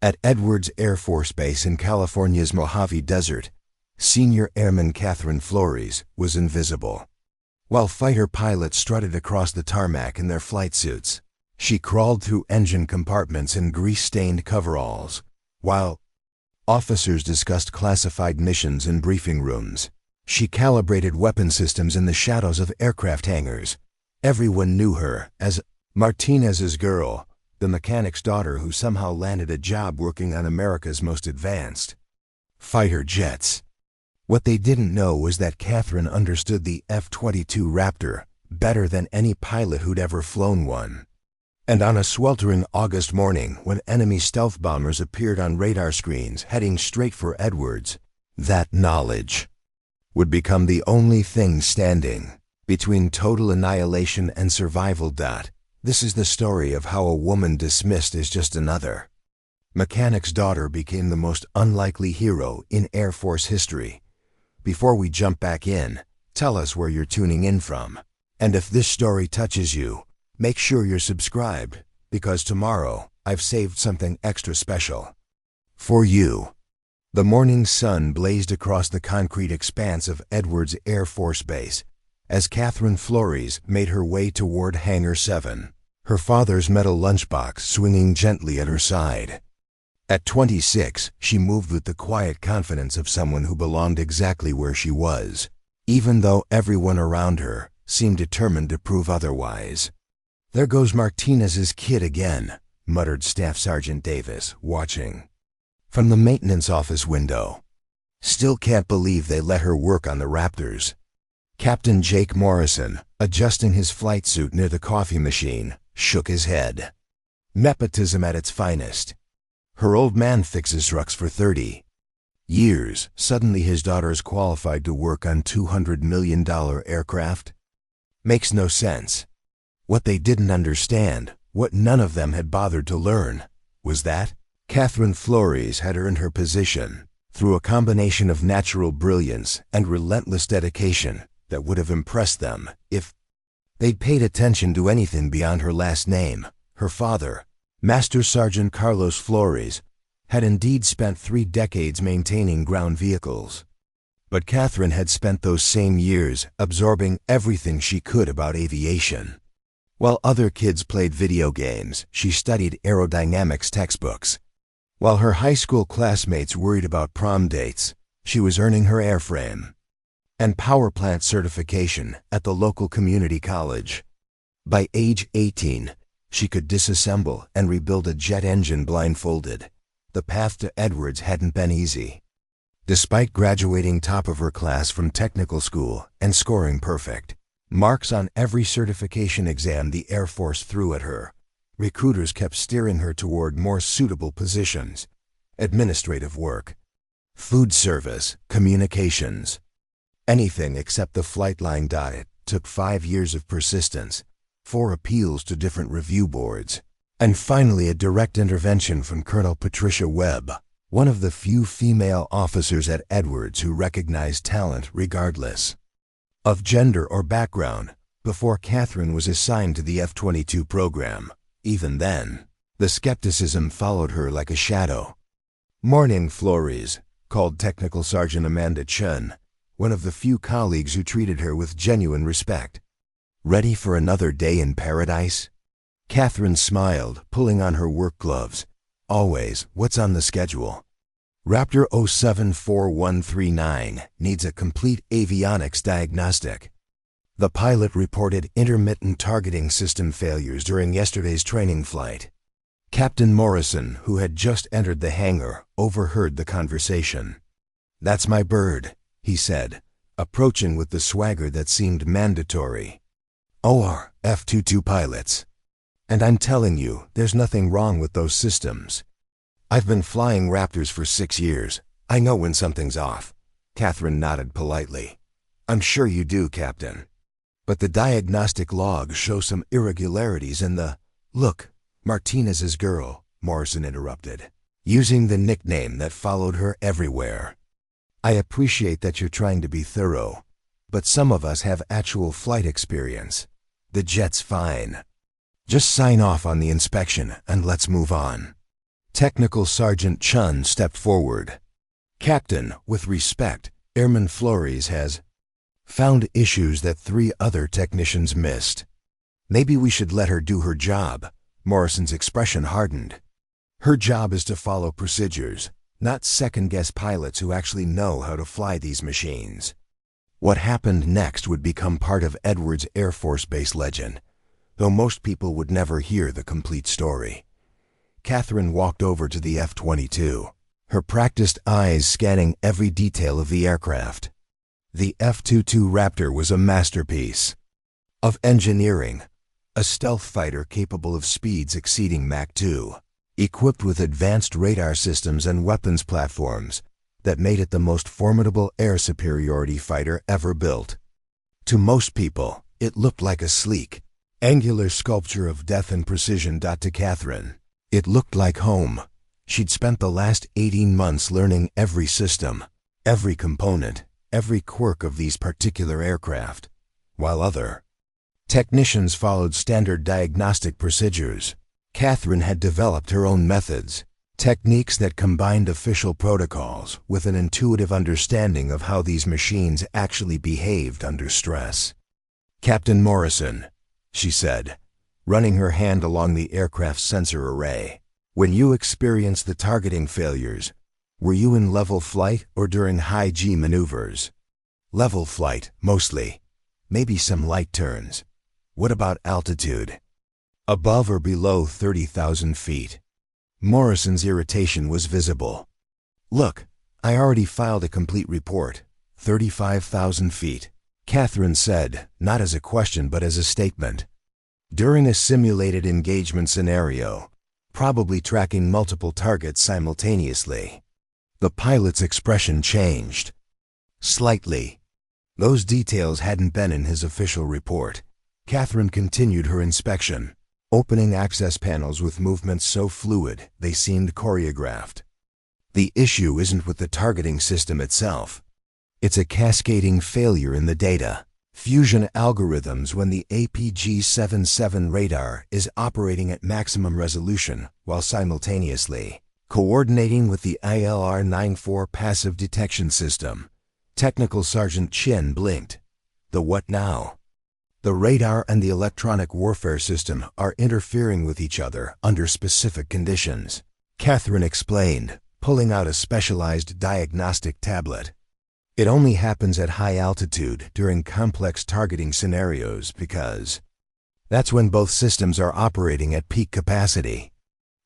At Edwards Air Force Base in California's Mojave Desert, Senior Airman Kathryn Flores was invisible. While fighter pilots strutted across the tarmac in their flight suits, she crawled through engine compartments in grease-stained coveralls, while officers discussed classified missions in briefing rooms. She calibrated weapon systems in the shadows of aircraft hangars. Everyone knew her as Martinez's girl, the mechanic's daughter who somehow landed a job working on America's most advanced fighter jets. What they didn't know was that Kathryn understood the F-22 Raptor better than any pilot who'd ever flown one. And on a sweltering August morning, when enemy stealth bombers appeared on radar screens heading straight for Edwards, that knowledge would become the only thing standing between total annihilation and survival. This is the story of how a woman dismissed as just another mechanic's daughter became the most unlikely hero in Air Force history. Before we jump back in, tell us where you're tuning in from. And if this story touches you, make sure you're subscribed, because tomorrow I've saved something extra special for you. The morning sun blazed across the concrete expanse of Edwards Air Force Base as Kathryn Flores made her way toward Hangar 7, her father's metal lunchbox swinging gently at her side. At 26, she moved with the quiet confidence of someone who belonged exactly where she was, even though everyone around her seemed determined to prove otherwise. "There goes Martinez's kid again," muttered Staff Sergeant Davis, watching from the maintenance office window. "Still can't believe they let her work on the Raptors." Captain Jake Morrison, adjusting his flight suit near the coffee machine, shook his head. Nepotism at its finest. Her old man fixes trucks for 30 years. Suddenly his daughter is qualified to work on $200 million aircraft? Makes no sense. What they didn't understand, what none of them had bothered to learn, was that Kathryn Flores had earned her position through a combination of natural brilliance and relentless dedication that would have impressed them if they'd paid attention to anything beyond her last name. Her father, Master Sergeant Carlos Flores, had indeed spent 3 decades maintaining ground vehicles. But Kathryn had spent those same years absorbing everything she could about aviation. While other kids played video games, she studied aerodynamics textbooks. While her high school classmates worried about prom dates, she was earning her airframe and power plant certification at the local community college. By age 18, she could disassemble and rebuild a jet engine blindfolded. The path to Edwards hadn't been easy. Despite graduating top of her class from technical school and scoring perfect marks on every certification exam the Air Force threw at her, recruiters kept steering her toward more suitable positions: administrative work, food service, communications. Anything except the flight line. It took 5 years of persistence, 4 appeals to different review boards, and finally a direct intervention from Colonel Patricia Webb, one of the few female officers at Edwards who recognized talent regardless of gender or background. Before Kathryn was assigned to the F-22 program, even then, the skepticism followed her like a shadow. "Morning, Flores," called Technical Sergeant Amanda Chun, one of the few colleagues who treated her with genuine respect. "Ready for another day in paradise?" Kathryn smiled, pulling on her work gloves. "Always. What's on the schedule?" "Raptor 074139 needs a complete avionics diagnostic." The pilot reported intermittent targeting system failures during yesterday's training flight. Captain Morrison, who had just entered the hangar, overheard the conversation. "That's my bird," he said, approaching with the swagger that seemed mandatory. "OR, F-22 pilots. And I'm telling you, there's nothing wrong with those systems. I've been flying Raptors for 6 years. I know when something's off." Kathryn nodded politely. "I'm sure you do, Captain. But the diagnostic logs show some irregularities in the—" "Look, Martinez's girl," Morrison interrupted, using the nickname that followed her everywhere. "I appreciate that you're trying to be thorough, but some of us have actual flight experience. The jet's fine. Just sign off on the inspection and let's move on." Technical Sergeant Chun stepped forward. "Captain, with respect, Airman Flores has found issues that 3 other technicians missed. Maybe we should let her do her job." Morrison's expression hardened. "Her job is to follow procedures, not second-guess pilots who actually know how to fly these machines." What happened next would become part of Edwards Air Force Base legend, though most people would never hear the complete story. Kathryn walked over to the F-22, her practiced eyes scanning every detail of the aircraft. The F-22 Raptor was a masterpiece of engineering, a stealth fighter capable of speeds exceeding Mach 2, equipped with advanced radar systems and weapons platforms that made it the most formidable air superiority fighter ever built. To most people, it looked like a sleek, angular sculpture of death and precision. To Kathryn, it looked like home. She'd spent the last 18 months learning every system, every component, every quirk of these particular aircraft, while other technicians followed standard diagnostic procedures. Kathryn had developed her own methods, techniques that combined official protocols with an intuitive understanding of how these machines actually behaved under stress. "Captain Morrison," she said, running her hand along the aircraft's sensor array, "when you experienced the targeting failures, were you in level flight or during high-G maneuvers?" "Level flight, mostly. Maybe some light turns." "What about altitude?" "Above or below 30,000 feet. Morrison's irritation was visible. "Look, I already filed a complete report. 35,000 feet. Kathryn said, not as a question but as a statement. "During a simulated engagement scenario, probably tracking multiple targets simultaneously." The pilot's expression changed slightly. Those details hadn't been in his official report. Kathryn continued her inspection, opening access panels with movements so fluid they seemed choreographed. "The issue isn't with the targeting system itself. It's a cascading failure in the data fusion algorithms when the APG-77 radar is operating at maximum resolution while simultaneously coordinating with the ILR-94 passive detection system." Technical Sergeant Chin blinked. "The what now?" "The radar and the electronic warfare system are interfering with each other under specific conditions," Kathryn explained, pulling out a specialized diagnostic tablet. "It only happens at high altitude during complex targeting scenarios because that's when both systems are operating at peak capacity.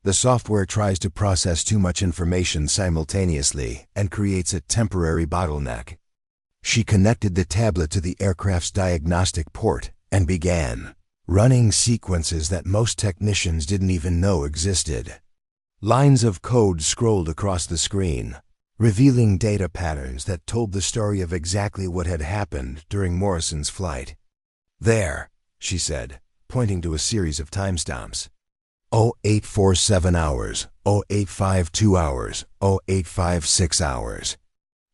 The software tries to process too much information simultaneously and creates a temporary bottleneck." She connected the tablet to the aircraft's diagnostic port and began running sequences that most technicians didn't even know existed. Lines of code scrolled across the screen, revealing data patterns that told the story of exactly what had happened during Morrison's flight. "There," she said, pointing to a series of timestamps. 0847 hours, 0852 hours, 0856 hours.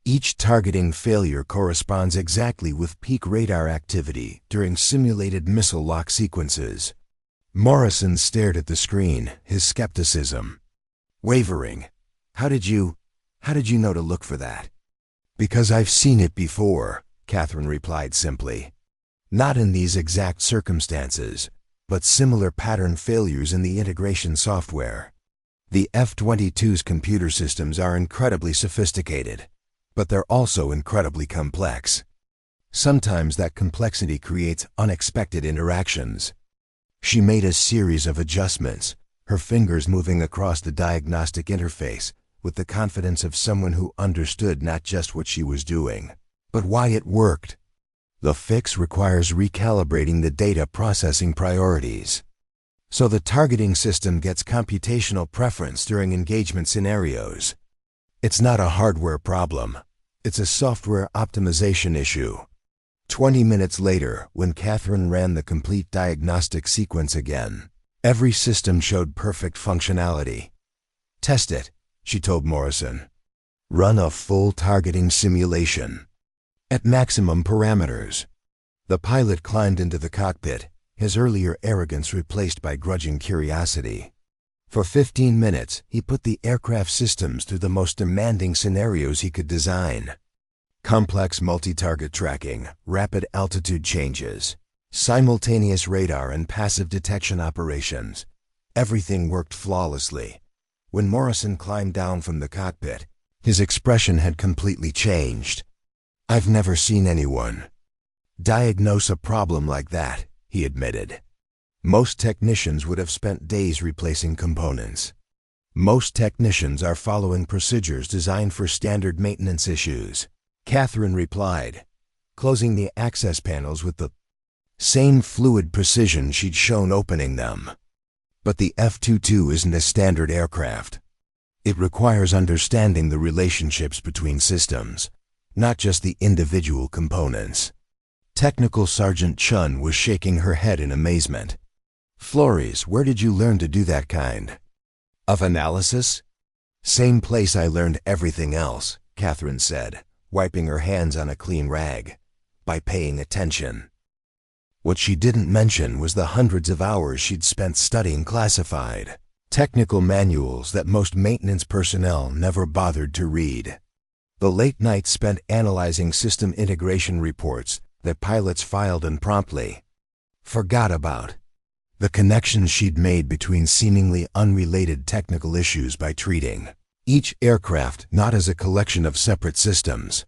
Each targeting failure corresponds exactly with peak radar activity during simulated missile lock sequences. Morrison stared at the screen, his skepticism wavering. How did you know to look for that?" "Because I've seen it before," Kathryn replied simply. "Not in these exact circumstances, but similar pattern failures in the integration software. The F-22's computer systems are incredibly sophisticated, but they're also incredibly complex. Sometimes that complexity creates unexpected interactions." She made a series of adjustments, her fingers moving across the diagnostic interface with the confidence of someone who understood not just what she was doing, but why it worked. "The fix requires recalibrating the data processing priorities. So the targeting system gets computational preference during engagement scenarios. It's not a hardware problem. It's a software optimization issue." 20 minutes later, when Kathryn ran the complete diagnostic sequence again, every system showed perfect functionality. "Test it," she told Morrison. "Run a full targeting simulation at maximum parameters." The pilot climbed into the cockpit, his earlier arrogance replaced by grudging curiosity. For 15 minutes, he put the aircraft systems through the most demanding scenarios he could design. Complex multi-target tracking, rapid altitude changes, simultaneous radar and passive detection operations. Everything worked flawlessly. When Morrison climbed down from the cockpit, his expression had completely changed. "I've never seen anyone diagnose a problem like that," he admitted. "Most technicians would have spent days replacing components. Most technicians are following procedures designed for standard maintenance issues," Kathryn replied, closing the access panels with the same fluid precision she'd shown opening them. "But the F-22 isn't a standard aircraft. It requires understanding the relationships between systems, not just the individual components." Technical Sergeant Chun was shaking her head in amazement. "Flores, where did you learn to do that kind of analysis?" "Same place I learned everything else," Kathryn said, wiping her hands on a clean rag. "By paying attention." What she didn't mention was the hundreds of hours she'd spent studying classified technical manuals that most maintenance personnel never bothered to read. The late nights spent analyzing system integration reports that pilots filed and promptly forgot about. The connections she'd made between seemingly unrelated technical issues by treating each aircraft not as a collection of separate systems,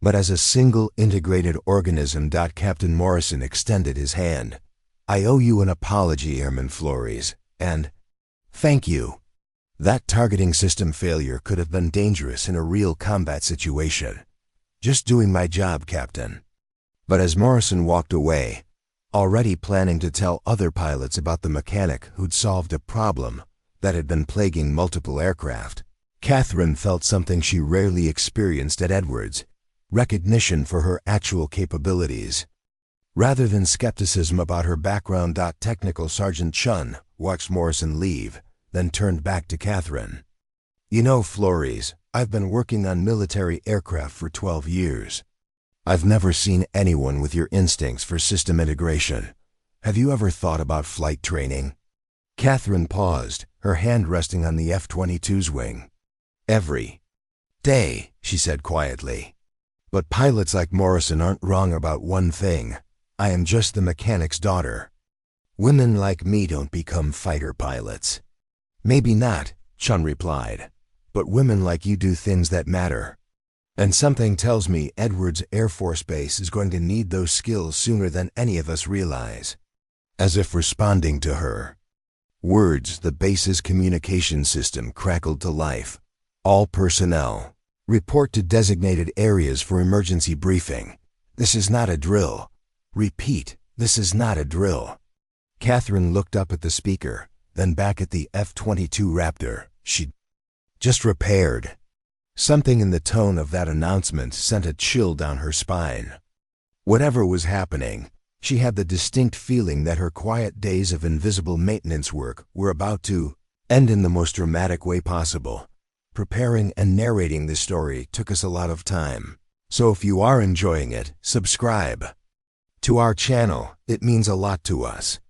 but as a single integrated organism. Captain Morrison extended his hand. "I owe you an apology, Airman Flores, and thank you. That targeting system failure could have been dangerous in a real combat situation. Just doing my job, Captain." But as Morrison walked away, already planning to tell other pilots about the mechanic who'd solved a problem that had been plaguing multiple aircraft, Kathryn felt something she rarely experienced at Edwards: recognition for her actual capabilities. Rather than skepticism about her background. Technical Sergeant Chun watched Morrison leave, then turned back to Kathryn. "You know, Flores, I've been working on military aircraft for 12 years. I've never seen anyone with your instincts for system integration. Have you ever thought about flight training?" Kathryn paused, her hand resting on the F-22's wing. "Every day," she said quietly. "But pilots like Morrison aren't wrong about one thing. I am just the mechanic's daughter. Women like me don't become fighter pilots." "Maybe not," Chun replied, "but women like you do things that matter. And something tells me Edwards Air Force Base is going to need those skills sooner than any of us realize." As if responding to her words, the base's communication system crackled to life. "All personnel, report to designated areas for emergency briefing. This is not a drill. Repeat, this is not a drill." Kathryn looked up at the speaker, then back at the F-22 Raptor she'd just repaired. Something in the tone of that announcement sent a chill down her spine. Whatever was happening, she had the distinct feeling that her quiet days of invisible maintenance work were about to end in the most dramatic way possible. Preparing and narrating this story took us a lot of time, so if you are enjoying it, subscribe to our channel. It means a lot to us.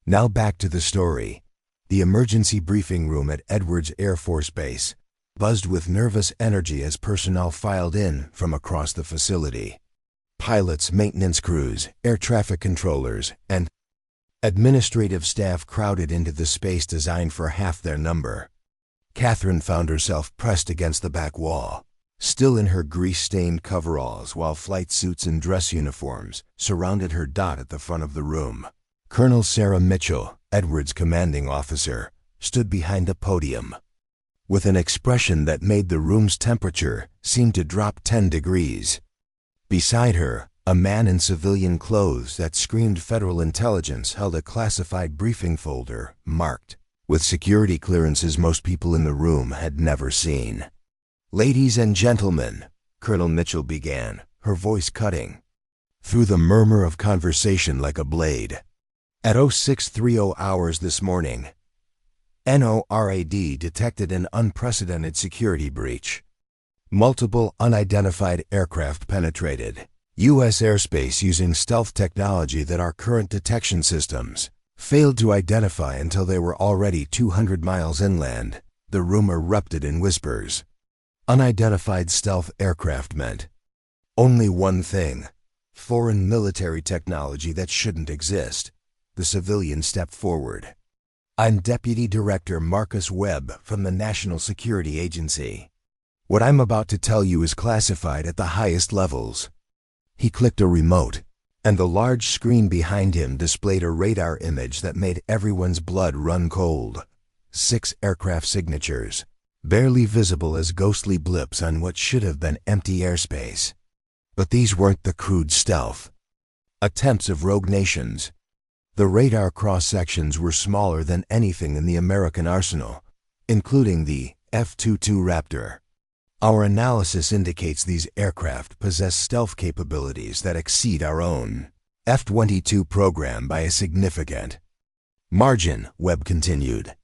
Now back to the story. The emergency briefing room at Edwards Air Force Base buzzed with nervous energy as personnel filed in from across the facility. Pilots, maintenance crews, air traffic controllers, and administrative staff crowded into the space designed for half their number. Kathryn found herself pressed against the back wall, still in her grease-stained coveralls, while flight suits and dress uniforms surrounded her. At the front of the room, Colonel Sarah Mitchell, Edwards' commanding officer, stood behind a podium, with an expression that made the room's temperature seem to drop 10 degrees. Beside her, a man in civilian clothes that screamed federal intelligence held a classified briefing folder marked with security clearances most people in the room had never seen. "Ladies and gentlemen," Colonel Mitchell began, her voice cutting through the murmur of conversation like a blade. "At 0630 hours this morning, NORAD detected an unprecedented security breach. Multiple unidentified aircraft penetrated U.S. airspace using stealth technology that our current detection systems Failed to identify until they were already 200 miles inland. The room erupted in whispers. Unidentified stealth aircraft meant only one thing: foreign military technology that shouldn't exist. The civilian stepped forward. "I'm Deputy Director Marcus Webb from the National Security Agency. What I'm about to tell you is classified at the highest levels." He clicked a remote, and the large screen behind him displayed a radar image that made everyone's blood run cold. 6 aircraft signatures, barely visible as ghostly blips on what should have been empty airspace. But these weren't the crude stealth attempts of rogue nations. The radar cross-sections were smaller than anything in the American arsenal, including the F-22 Raptor. Our analysis indicates these aircraft possess stealth capabilities that exceed our own F-22 program by a significant margin, Webb continued.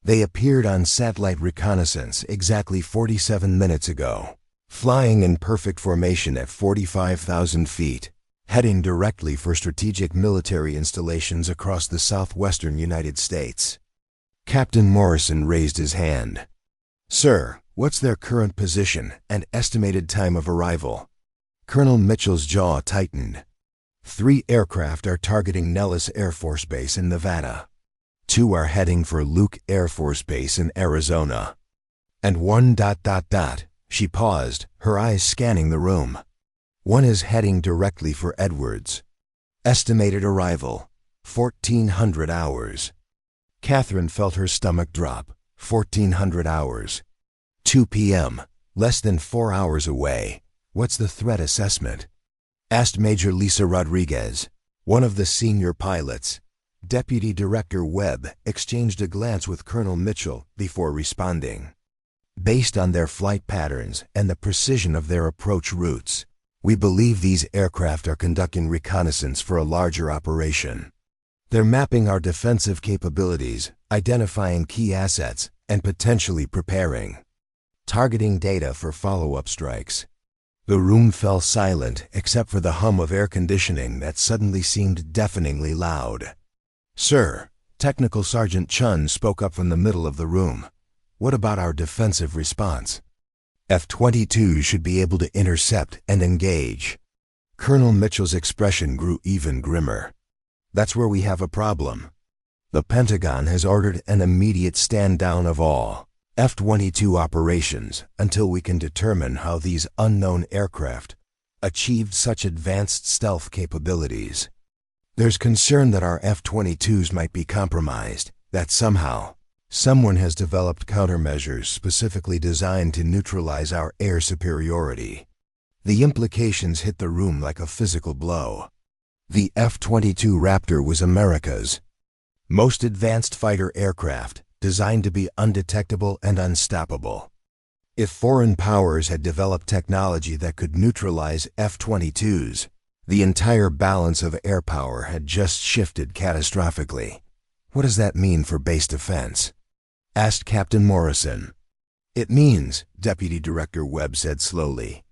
They appeared on satellite reconnaissance exactly 47 minutes ago, flying in perfect formation at 45,000 feet, heading directly for strategic military installations across the southwestern United States. Captain Morrison raised his hand. "Sir, what's their current position and estimated time of arrival?" Colonel Mitchell's jaw tightened. 3 aircraft are targeting Nellis Air Force Base in Nevada. 2 are heading for Luke Air Force Base in Arizona. And 1... She paused, her eyes scanning the room. "1 is heading directly for Edwards. Estimated arrival, 1,400 hours. Kathryn felt her stomach drop. 1,400 hours. 2 p.m., less than 4 hours away. "What's the threat assessment?" asked Major Lisa Rodriguez, one of the senior pilots. Deputy Director Webb exchanged a glance with Colonel Mitchell before responding. "Based on their flight patterns and the precision of their approach routes, we believe these aircraft are conducting reconnaissance for a larger operation. They're mapping our defensive capabilities, identifying key assets, and potentially preparing, targeting data for follow-up strikes." The room fell silent except for the hum of air conditioning that suddenly seemed deafeningly loud. "Sir," Technical Sergeant Chun spoke up from the middle of the room. "What about our defensive response? F-22 should be able to intercept and engage." Colonel Mitchell's expression grew even grimmer. "That's where we have a problem. The Pentagon has ordered an immediate stand-down of all F-22 operations until we can determine how these unknown aircraft achieved such advanced stealth capabilities. There's concern that our F-22s might be compromised, that somehow someone has developed countermeasures specifically designed to neutralize our air superiority." The implications hit the room like a physical blow. The F-22 Raptor was America's most advanced fighter aircraft, designed to be undetectable and unstoppable. If foreign powers had developed technology that could neutralize F-22s, the entire balance of air power had just shifted catastrophically. "What does that mean for base defense?" asked Captain Morrison. "It means," Deputy Director Webb said slowly,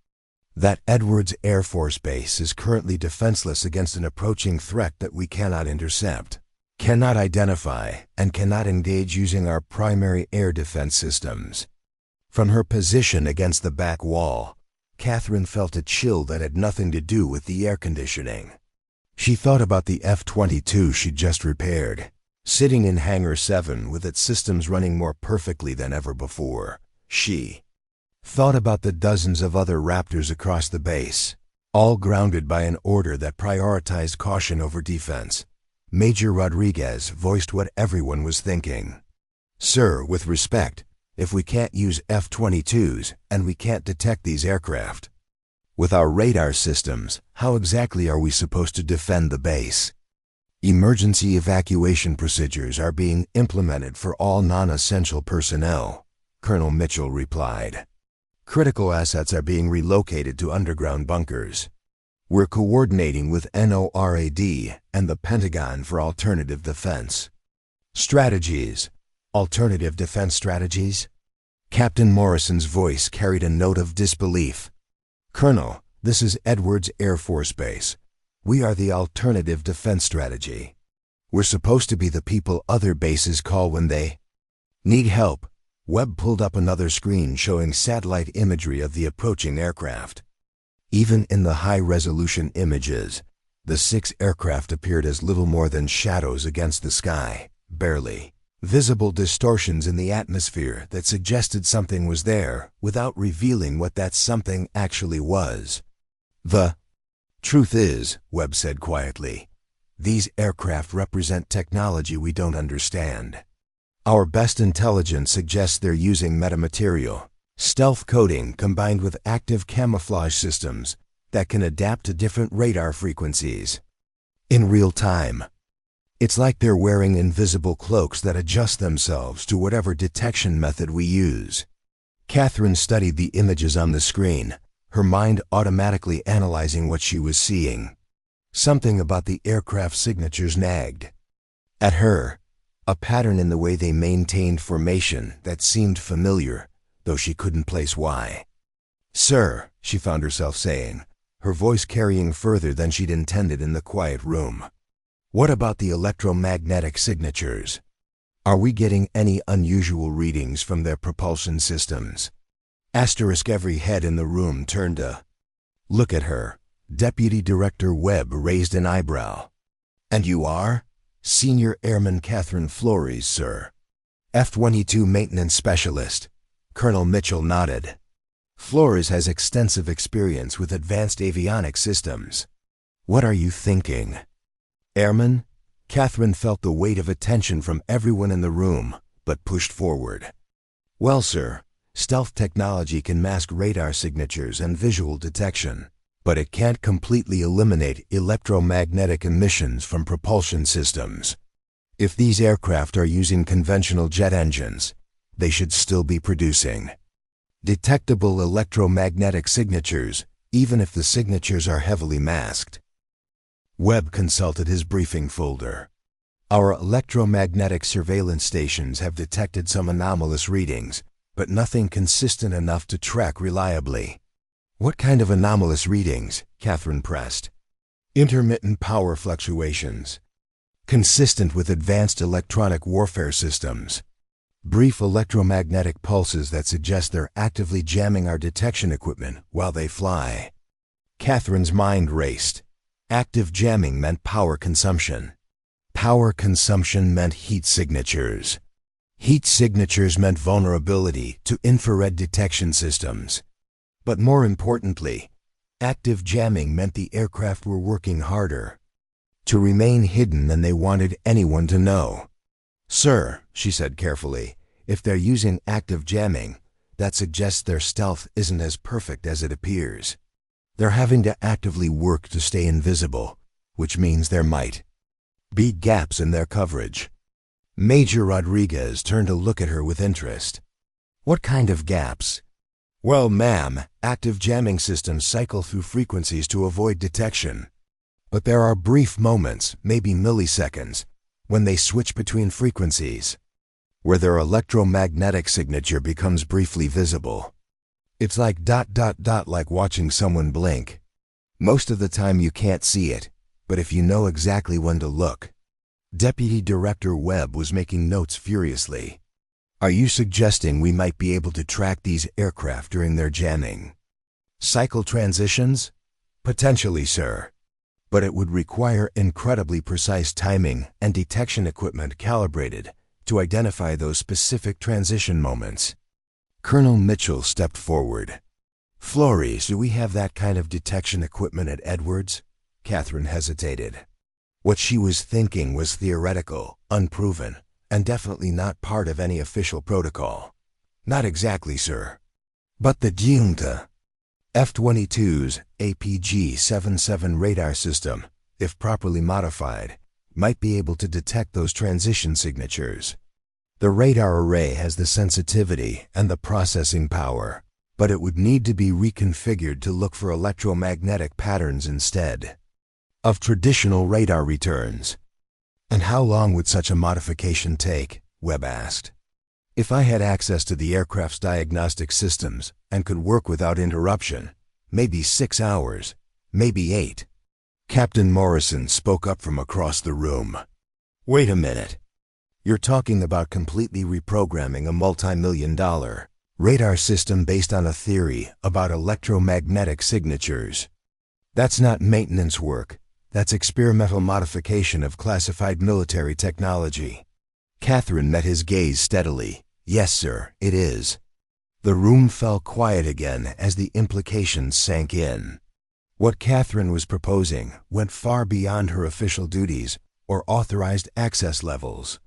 "that Edwards Air Force Base is currently defenseless against an approaching threat that we cannot intercept, cannot identify, and cannot engage using our primary air defense systems." From her position against the back wall, Kathryn felt a chill that had nothing to do with the air conditioning. She thought about the F-22 she'd just repaired, sitting in Hangar 7 with its systems running more perfectly than ever before. She thought about the dozens of other Raptors across the base, all grounded by an order that prioritized caution over defense. Major Rodriguez voiced what everyone was thinking. "Sir, with respect, if we can't use F-22s and we can't detect these aircraft with our radar systems, how exactly are we supposed to defend the base?" "Emergency evacuation procedures are being implemented for all non-essential personnel," Colonel Mitchell replied. "Critical assets are being relocated to underground bunkers. We're coordinating with NORAD and the Pentagon for alternative defense strategies." "Alternative defense strategies?" Captain Morrison's voice carried a note of disbelief. "Colonel, this is Edwards Air Force Base. We are the alternative defense strategy. We're supposed to be the people other bases call when they need help. Webb pulled up another screen showing satellite imagery of the approaching aircraft. Even in the high-resolution images, the 6 aircraft appeared as little more than shadows against the sky, barely visible distortions in the atmosphere that suggested something was there without revealing what that something actually was. The truth is, Webb said quietly, these aircraft represent technology we don't understand. Our best intelligence suggests they're using metamaterial, stealth coding combined with active camouflage systems that can adapt to different radar frequencies in real time. It's like they're wearing invisible cloaks that adjust themselves to whatever detection method we use. Kathryn studied the images on the screen, her mind automatically analyzing what she was seeing. Something about the aircraft signatures nagged at her, a pattern in the way they maintained formation that seemed familiar, though she couldn't place why. "Sir," she found herself saying, her voice carrying further than she'd intended in the quiet room. "What about the electromagnetic signatures? Are we getting any unusual readings from their propulsion systems?" Every head in the room turned to look at her. Deputy Director Webb raised an eyebrow. "And you are?" "Senior Airman Kathryn Flores, sir." F-22 Maintenance Specialist. Colonel Mitchell nodded. "Flores has extensive experience with advanced avionics systems." "What are you thinking?" "Airman?" Kathryn felt the weight of attention from everyone in the room, but pushed forward. "Well, sir, stealth technology can mask radar signatures and visual detection, but it can't completely eliminate electromagnetic emissions from propulsion systems. If these aircraft are using conventional jet engines, they should still be producing detectable electromagnetic signatures, even if the signatures are heavily masked." Webb consulted his briefing folder. "Our electromagnetic surveillance stations have detected some anomalous readings, but nothing consistent enough to track reliably." "What kind of anomalous readings?" Kathryn pressed. "Intermittent power fluctuations, consistent with advanced electronic warfare systems. Brief electromagnetic pulses that suggest they're actively jamming our detection equipment while they fly." Kathryn's mind raced. Active jamming meant power consumption. Power consumption meant heat signatures. Heat signatures meant vulnerability to infrared detection systems. But more importantly, active jamming meant the aircraft were working harder to remain hidden than they wanted anyone to know. "Sir," she said carefully, "if they're using active jamming, that suggests their stealth isn't as perfect as it appears. They're having to actively work to stay invisible, which means there might be gaps in their coverage." Major Rodriguez turned to look at her with interest. "What kind of gaps?" "Well, ma'am, active jamming systems cycle through frequencies to avoid detection. But there are brief moments, maybe milliseconds, when they switch between frequencies, where their electromagnetic signature becomes briefly visible. It's like ... like watching someone blink. Most of the time you can't see it, but if you know exactly when to look." Deputy Director Webb was making notes furiously. "Are you suggesting we might be able to track these aircraft during their jamming cycle transitions?" "Potentially, sir. But it would require incredibly precise timing and detection equipment calibrated to identify those specific transition moments." Colonel Mitchell stepped forward. "Flores, do we have that kind of detection equipment at Edwards?" Kathryn hesitated. What she was thinking was theoretical, unproven, and definitely not part of any official protocol. "Not exactly, sir. But the Junta F-22's APG-77 radar system, if properly modified, might be able to detect those transition signatures. The radar array has the sensitivity and the processing power, but it would need to be reconfigured to look for electromagnetic patterns instead of traditional radar returns." "And how long would such a modification take?" Webb asked. "If I had access to the aircraft's diagnostic systems and could work without interruption, maybe 6 hours, maybe 8. Captain Morrison spoke up from across the room. Wait a minute. You're talking about completely reprogramming a multi-million-dollar radar system based on a theory about electromagnetic signatures. That's not maintenance work. That's experimental modification of classified military technology. Kathryn met his gaze steadily. Yes, sir, it is. The room fell quiet again as the implications sank in. What Kathryn was proposing went far beyond her official duties or authorized access levels.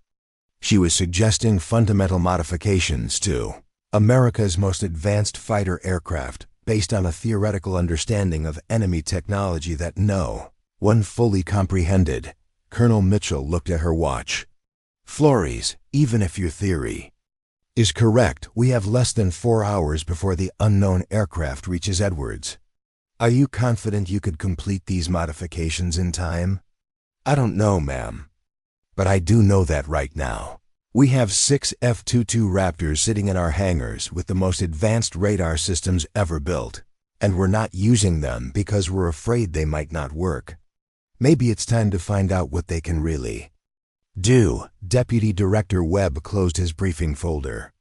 She was suggesting fundamental modifications to America's most advanced fighter aircraft based on a theoretical understanding of enemy technology that no one fully comprehended. Colonel Mitchell looked at her watch. Flores, even if your theory is correct, we have less than 4 hours before the unknown aircraft reaches Edwards. Are you confident you could complete these modifications in time? I don't know, ma'am. But I do know that right now. We have 6 F-22 Raptors sitting in our hangars with the most advanced radar systems ever built, and we're not using them because we're afraid they might not work. Maybe it's time to find out what they can really do. Deputy Director Webb closed his briefing folder.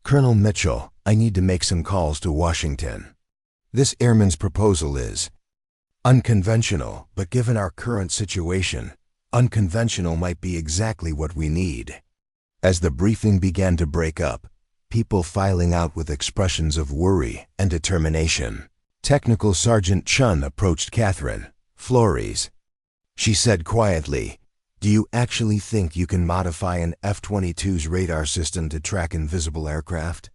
Colonel Mitchell, I need to make some calls to Washington. This airman's proposal is unconventional, but given our current situation, unconventional might be exactly what we need. As the briefing began to break up, people filing out with expressions of worry and determination, Technical Sergeant Chun approached Kathryn Flores. She said quietly, "Do you actually think you can modify an F-22's radar system to track invisible aircraft?"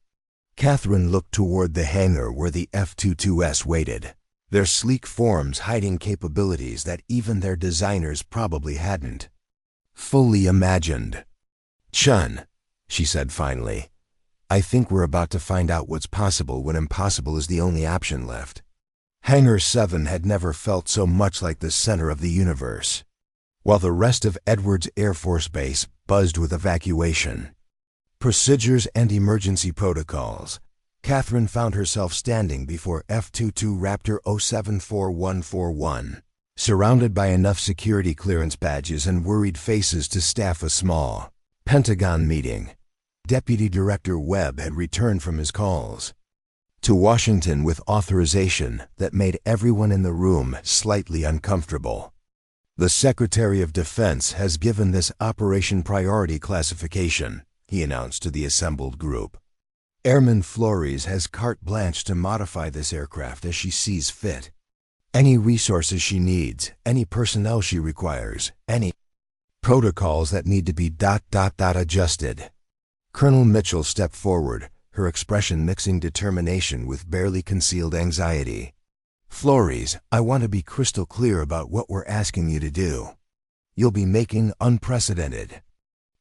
Kathryn looked toward the hangar where the F-22s waited, their sleek forms hiding capabilities that even their designers probably hadn't fully imagined. "Chun," she said finally, "I think we're about to find out what's possible when impossible is the only option left." Hangar 7 had never felt so much like the center of the universe, while the rest of Edwards Air Force Base buzzed with evacuation procedures and emergency protocols. Kathryn found herself standing before F-22 Raptor 074141, surrounded by enough security clearance badges and worried faces to staff a small Pentagon meeting. Deputy Director Webb had returned from his calls to Washington with authorization that made everyone in the room slightly uncomfortable. "The Secretary of Defense has given this Operation Priority classification," he announced to the assembled group. "Airman Flores has carte blanche to modify this aircraft as she sees fit. Any resources she needs, any personnel she requires, any protocols that need to be adjusted." Colonel Mitchell stepped forward, her expression mixing determination with barely concealed anxiety. "Flores, I want to be crystal clear about what we're asking you to do. You'll be making unprecedented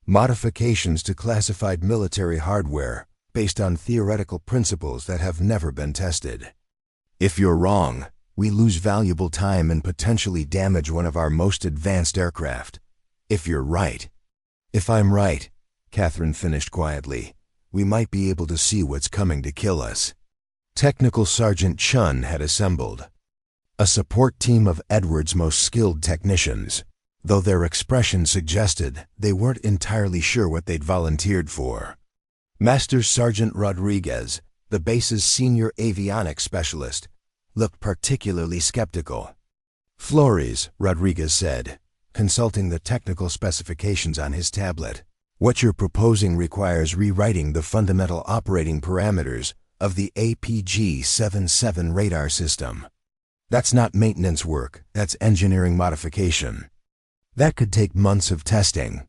modifications to classified military hardware based on theoretical principles that have never been tested. If you're wrong, we lose valuable time and potentially damage one of our most advanced aircraft. If you're right." "If I'm right," Kathryn finished quietly, "we might be able to see what's coming to kill us." Technical Sergeant Chun had assembled a support team of Edwards' most skilled technicians, though their expression suggested they weren't entirely sure what they'd volunteered for. Master Sergeant Rodriguez, the base's senior avionics specialist, looked particularly skeptical. "Flores," Rodriguez said, consulting the technical specifications on his tablet, "what you're proposing requires rewriting the fundamental operating parameters of the APG-77 radar system. That's not maintenance work, that's engineering modification. That could take months of testing."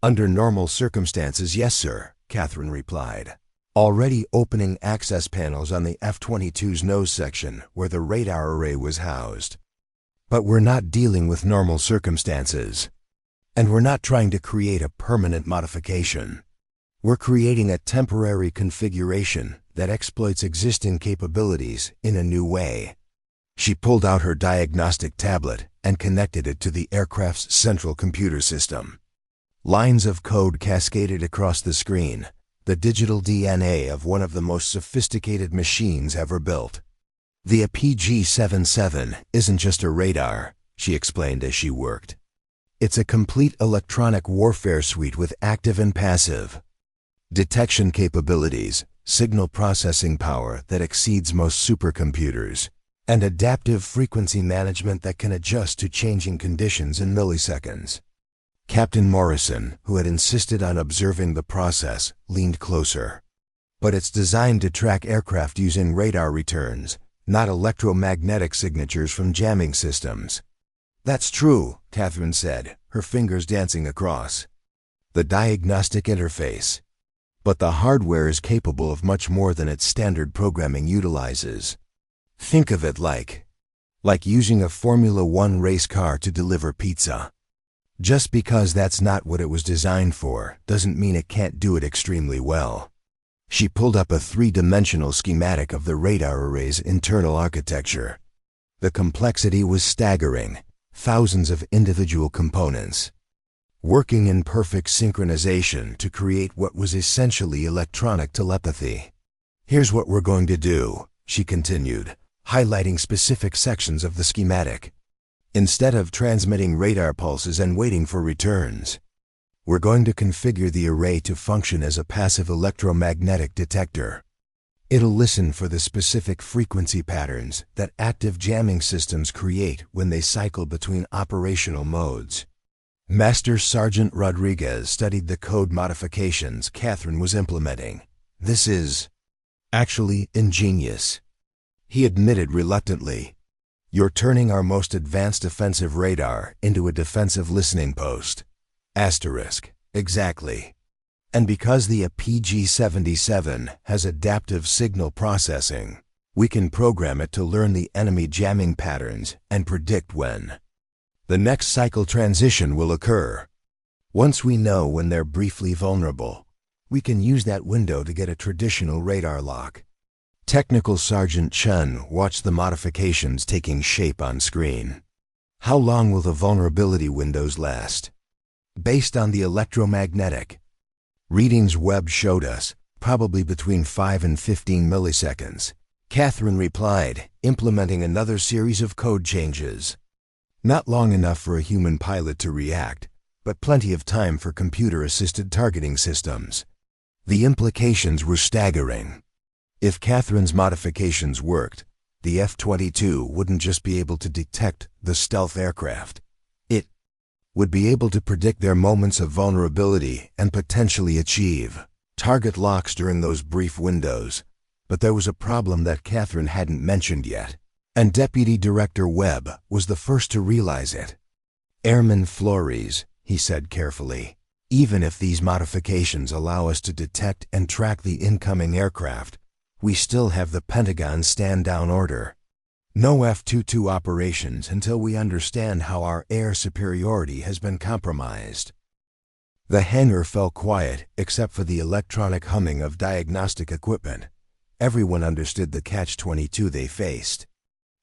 "Under normal circumstances, yes, sir," Kathryn replied, already opening access panels on the F-22's nose section where the radar array was housed. "But we're not dealing with normal circumstances. And we're not trying to create a permanent modification. We're creating a temporary configuration that exploits existing capabilities in a new way." She pulled out her diagnostic tablet and connected it to the aircraft's central computer system. Lines of code cascaded across the screen, the digital DNA of one of the most sophisticated machines ever built. "The APG-77 isn't just a radar," she explained as she worked. It's a complete electronic warfare suite with active and passive detection capabilities, signal processing power that exceeds most supercomputers, and adaptive frequency management that can adjust to changing conditions in milliseconds. Captain Morrison, who had insisted on observing the process, leaned closer. But it's designed to track aircraft using radar returns, not electromagnetic signatures from jamming systems. That's true, Kathryn said, her fingers dancing across the diagnostic interface. But the hardware is capable of much more than its standard programming utilizes. Think of it like using a Formula One race car to deliver pizza. Just because that's not what it was designed for doesn't mean it can't do it extremely well. She pulled up a three-dimensional schematic of the radar array's internal architecture. The complexity was staggering, thousands of individual components, working in perfect synchronization to create what was essentially electronic telepathy. Here's what we're going to do, she continued, highlighting specific sections of the schematic. Instead of transmitting radar pulses and waiting for returns, we're going to configure the array to function as a passive electromagnetic detector. It'll listen for the specific frequency patterns that active jamming systems create when they cycle between operational modes. Master Sergeant Rodriguez studied the code modifications Kathryn was implementing. This is actually ingenious, he admitted reluctantly. You're turning our most advanced offensive radar into a defensive listening post. Asterisk. Exactly. And because the PG-77 has adaptive signal processing, we can program it to learn the enemy jamming patterns and predict when the next cycle transition will occur. Once we know when they're briefly vulnerable, we can use that window to get a traditional radar lock. Technical Sergeant Chun watched the modifications taking shape on screen. How long will the vulnerability windows last? Based on the electromagnetic readings Webb showed us, probably between 5 and 15 milliseconds. Kathryn replied, implementing another series of code changes. Not long enough for a human pilot to react, but plenty of time for computer-assisted targeting systems. The implications were staggering. If Kathryn's modifications worked, the F-22 wouldn't just be able to detect the stealth aircraft. It would be able to predict their moments of vulnerability and potentially achieve target locks during those brief windows. But there was a problem that Kathryn hadn't mentioned yet, and Deputy Director Webb was the first to realize it. Airman Flores, he said carefully, even if these modifications allow us to detect and track the incoming aircraft, we still have the Pentagon's stand-down order. No F-22 operations until we understand how our air superiority has been compromised. The hangar fell quiet except for the electronic humming of diagnostic equipment. Everyone understood the catch-22 they faced.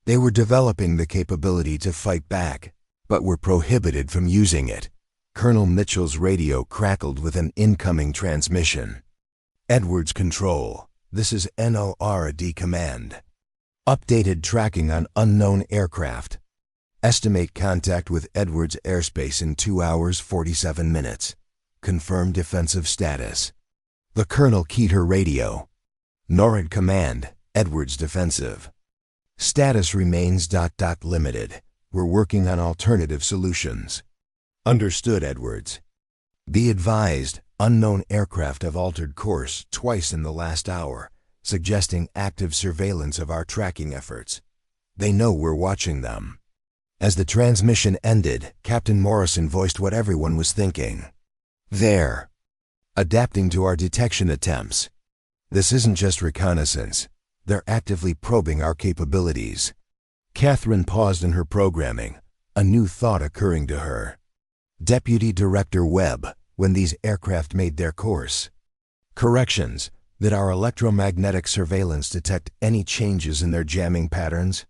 They were developing the capability to fight back, but were prohibited from using it. Colonel Mitchell's radio crackled with an incoming transmission. Edwards Control, this is NORAD Command. Updated tracking on unknown aircraft. Estimate contact with Edwards airspace in 2 hours 47 minutes. Confirm defensive status. The colonel keyed her radio. NORAD Command, Edwards defensive. Status remains ... limited. We're working on alternative solutions. Understood, Edwards. Be advised, unknown aircraft have altered course twice in the last hour, suggesting active surveillance of our tracking efforts. They know we're watching them. As the transmission ended, Captain Morrison voiced what everyone was thinking. They're adapting to our detection attempts. This isn't just reconnaissance. They're actively probing our capabilities. Kathryn paused in her programming, a new thought occurring to her. Deputy Director Webb, when these aircraft made their course. Corrections. Did our electromagnetic surveillance detect any changes in their jamming patterns?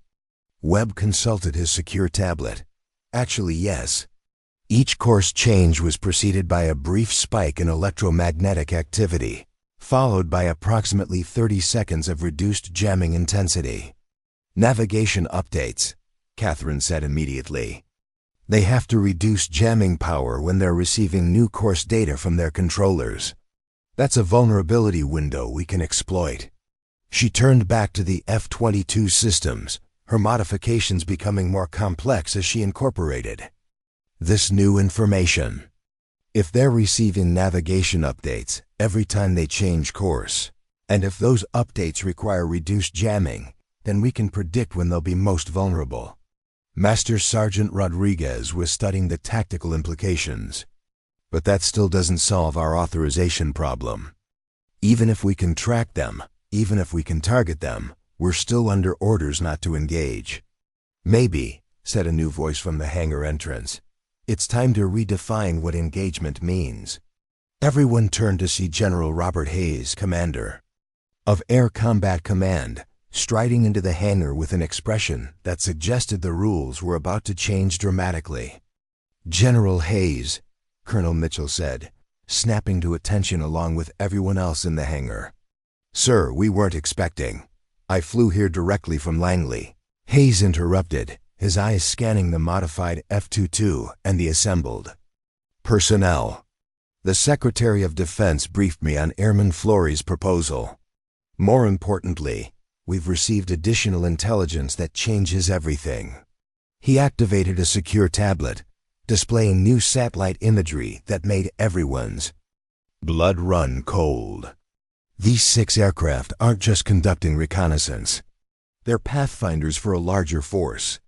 Webb consulted his secure tablet. Actually, yes. Each course change was preceded by a brief spike in electromagnetic activity, followed by approximately 30 seconds of reduced jamming intensity. Navigation updates, Kathryn said immediately. They have to reduce jamming power when they're receiving new course data from their controllers. That's a vulnerability window we can exploit. She turned back to the F-22 systems, her modifications becoming more complex as she incorporated this new information. If they're receiving navigation updates every time they change course, and if those updates require reduced jamming, then we can predict when they'll be most vulnerable. Master Sergeant Rodriguez was studying the tactical implications. But that still doesn't solve our authorization problem. Even if we can track them, even if we can target them, we're still under orders not to engage. Maybe, said a new voice from the hangar entrance, it's time to redefine what engagement means. Everyone turned to see General Robert Hayes, commander of Air Combat Command, striding into the hangar with an expression that suggested the rules were about to change dramatically. General Hayes, Colonel Mitchell said, snapping to attention along with everyone else in the hangar. Sir, we weren't expecting. I flew here directly from Langley. Hayes interrupted, his eyes scanning the modified F-22 and the assembled personnel. The Secretary of Defense briefed me on Airman Flores' proposal. More importantly, we've received additional intelligence that changes everything. He activated a secure tablet, displaying new satellite imagery that made everyone's blood run cold. These 6 aircraft aren't just conducting reconnaissance. They're pathfinders for a larger force.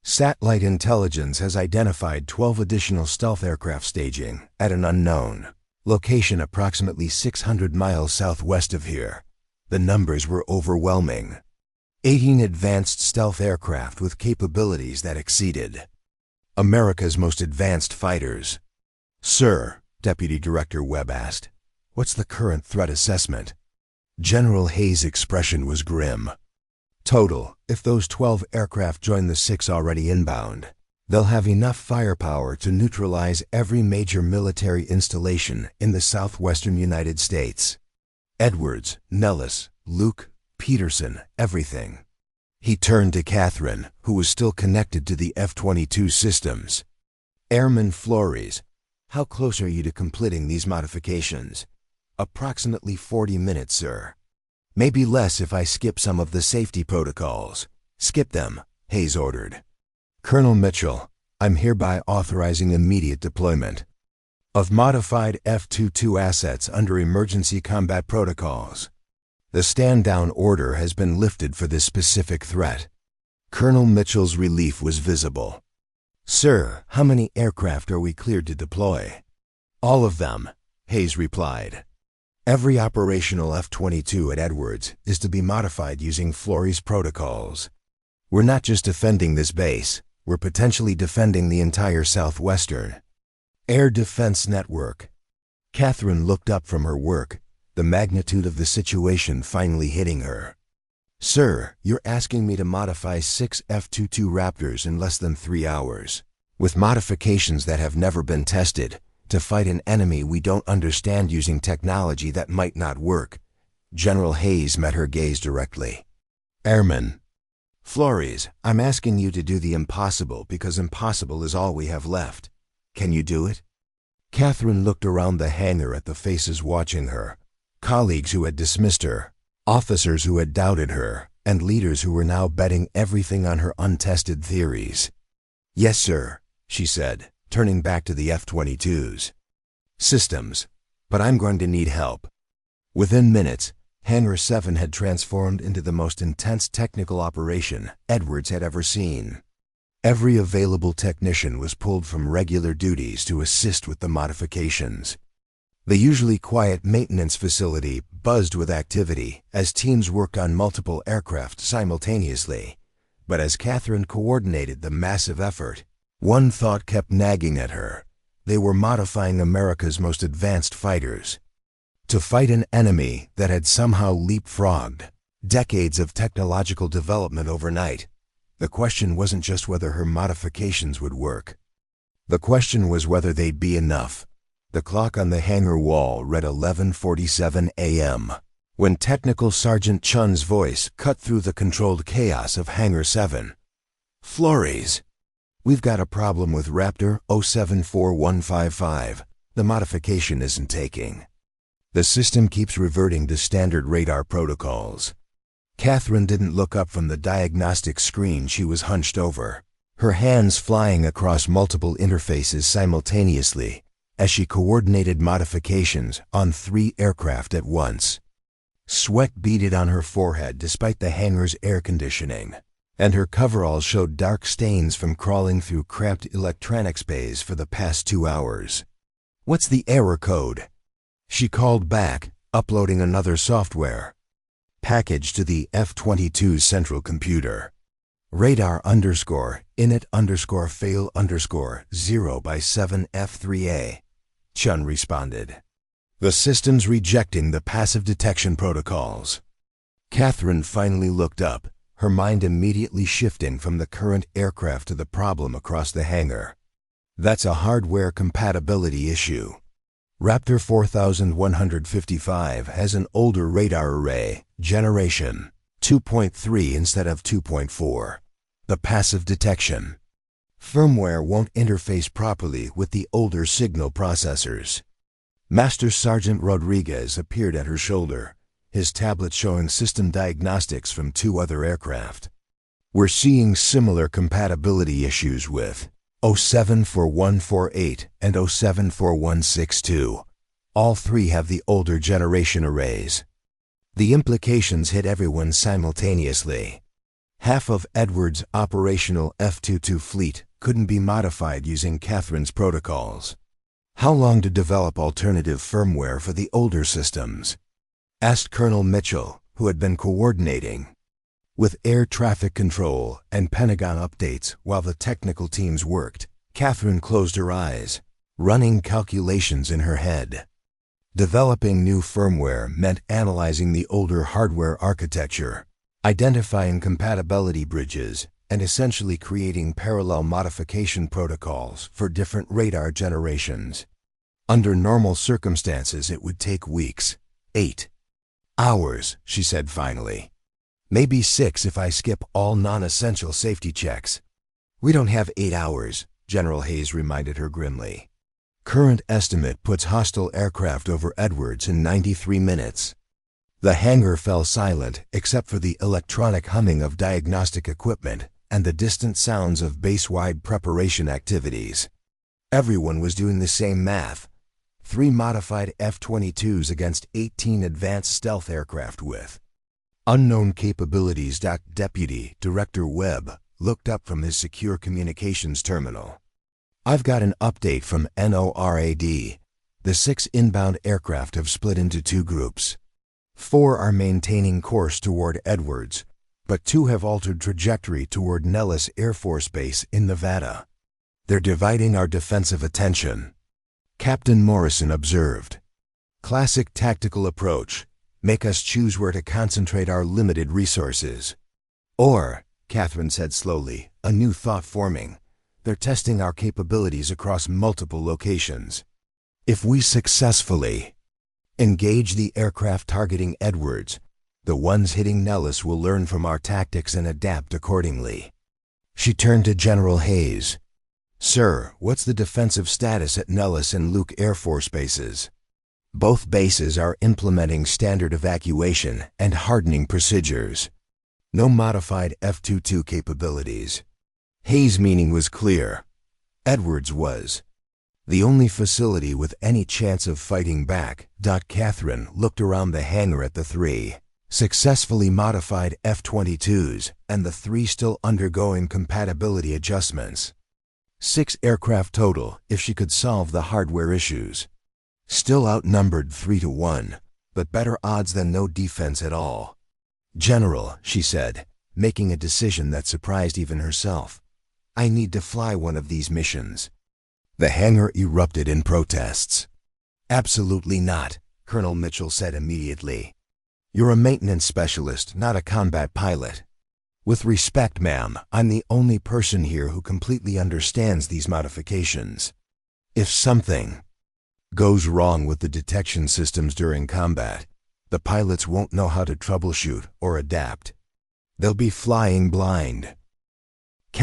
Satellite intelligence has identified 12 additional stealth aircraft staging at an unknown location approximately 600 miles southwest of here. The numbers were overwhelming. 18 advanced stealth aircraft with capabilities that exceeded America's most advanced fighters. Sir, Deputy Director Webb asked, what's the current threat assessment? General Hayes' expression was grim. Total, if those 12 aircraft join the 6 already inbound, they'll have enough firepower to neutralize every major military installation in the southwestern United States. Edwards, Nellis, Luke, Peterson, everything. He turned to Kathryn, who was still connected to the F-22 systems. Airman Flores, how close are you to completing these modifications? Approximately 40 minutes, sir. Maybe less if I skip some of the safety protocols. Skip them, Hayes ordered. Colonel Mitchell, I'm hereby authorizing immediate deployment of modified F-22 assets under emergency combat protocols. The stand-down order has been lifted for this specific threat. Colonel Mitchell's relief was visible. Sir, how many aircraft are we cleared to deploy? All of them, Hayes replied. Every operational F-22 at Edwards is to be modified using Flores protocols. We're not just defending this base, we're potentially defending the entire Southwestern Air Defense Network. Kathryn looked up from her work, the magnitude of the situation finally hitting her. Sir, you're asking me to modify 6 F-22 Raptors in less than 3 hours, with modifications that have never been tested, to fight an enemy we don't understand using technology that might not work. General Hayes met her gaze directly. Airman Flores, I'm asking you to do the impossible because impossible is all we have left. Can you do it? Kathryn looked around the hangar at the faces watching her, colleagues who had dismissed her, officers who had doubted her, and leaders who were now betting everything on her untested theories. Yes, sir, she said, turning back to the F-22s. Systems, but I'm going to need help. Within minutes, Hangar 7 had transformed into the most intense technical operation Edwards had ever seen. Every available technician was pulled from regular duties to assist with the modifications. The usually quiet maintenance facility buzzed with activity as teams worked on multiple aircraft simultaneously. But as Kathryn coordinated the massive effort, one thought kept nagging at her. They were modifying America's most advanced fighters to fight an enemy that had somehow leapfrogged decades of technological development overnight. The question wasn't just whether her modifications would work. The question was whether they'd be enough. The clock on the hangar wall read 11:47 a.m. when Technical Sergeant Chun's voice cut through the controlled chaos of Hangar 7. Flores! "We've got a problem with Raptor 074155. The modification isn't taking. The system keeps reverting to standard radar protocols." Kathryn didn't look up from the diagnostic screen. She was hunched over, her hands flying across multiple interfaces simultaneously as she coordinated modifications on 3 aircraft at once. Sweat beaded on her forehead despite the hangar's air conditioning, and her coveralls showed dark stains from crawling through cramped electronics bays for the past 2 hours. "What's the error code?" she called back, uploading another software package to the F-22 central computer. "Radar_init_fail_0/7F3A," Chun responded. "The system's rejecting the passive detection protocols." Kathryn finally looked up, her mind immediately shifting from the current aircraft to the problem across the hangar. "That's a hardware compatibility issue. Raptor 4155 has an older radar array, generation 2.3 instead of 2.4. The passive detection firmware won't interface properly with the older signal processors." Master Sergeant Rodriguez appeared at her shoulder, his tablet showing system diagnostics from 2 other aircraft. "We're seeing similar compatibility issues with 074148 and 074162. All 3 have the older generation arrays." The implications hit everyone simultaneously. Half of Edwards' operational F-22 fleet couldn't be modified using Kathryn's protocols. "How long to develop alternative firmware for the older systems?" asked Colonel Mitchell, who had been coordinating with air traffic control and Pentagon updates while the technical teams worked. Kathryn closed her eyes, running calculations in her head. Developing new firmware meant analyzing the older hardware architecture, identifying compatibility bridges, and essentially creating parallel modification protocols for different radar generations. Under normal circumstances, it would take weeks. 8 hours, she said finally. "Maybe 6 if I skip all non-essential safety checks." "We don't have 8 hours, General Hayes reminded her grimly. "Current estimate puts hostile aircraft over Edwards in 93 minutes. The hangar fell silent except for the electronic humming of diagnostic equipment and the distant sounds of base-wide preparation activities. Everyone was doing the same math. 3 modified F-22s against 18 advanced stealth aircraft with unknown capabilities. Deputy Director Webb looked up from his secure communications terminal. "I've got an update from NORAD. The 6 inbound aircraft have split into 2 groups. 4 are maintaining course toward Edwards, but 2 have altered trajectory toward Nellis Air Force Base in Nevada. They're dividing our defensive attention," Captain Morrison observed. "Classic tactical approach. Make us choose where to concentrate our limited resources. Or," Kathryn said slowly, a new thought forming, "they're testing our capabilities across multiple locations. If we successfully engage the aircraft targeting Edwards, the ones hitting Nellis will learn from our tactics and adapt accordingly." She turned to General Hayes. "Sir, what's the defensive status at Nellis and Luke Air Force bases?" "Both bases are implementing standard evacuation and hardening procedures. No modified F-22 capabilities." Hayes' meaning was clear. Edwards was the only facility with any chance of fighting back. Kathryn looked around the hangar at the 3 successfully modified F-22s and the 3 still undergoing compatibility adjustments. 6 aircraft total if she could solve the hardware issues. Still outnumbered 3-1, but better odds than no defense at all. "General," she said, making a decision that surprised even herself, "I need to fly one of these missions." The hangar erupted in protests. "Absolutely not," Colonel Mitchell said immediately. "You're a maintenance specialist, not a combat pilot. With respect, ma'am, I'm the only person here who completely understands these modifications. If something goes wrong with the detection systems during combat, the pilots won't know how to troubleshoot or adapt. They'll be flying blind."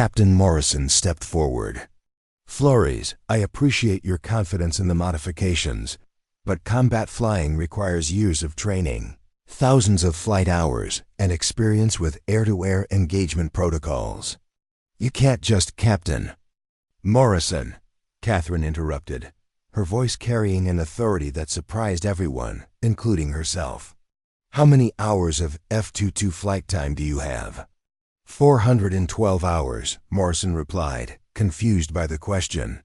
Captain Morrison stepped forward. Flores, I appreciate your confidence in the modifications, but combat flying requires years of training, thousands of flight hours, and experience with air-to-air engagement protocols. You can't just, Captain. Morrison, Kathryn interrupted, her voice carrying an authority that surprised everyone, including herself. How many hours of F-22 flight time do you have? 412 hours, Morrison replied, confused by the question.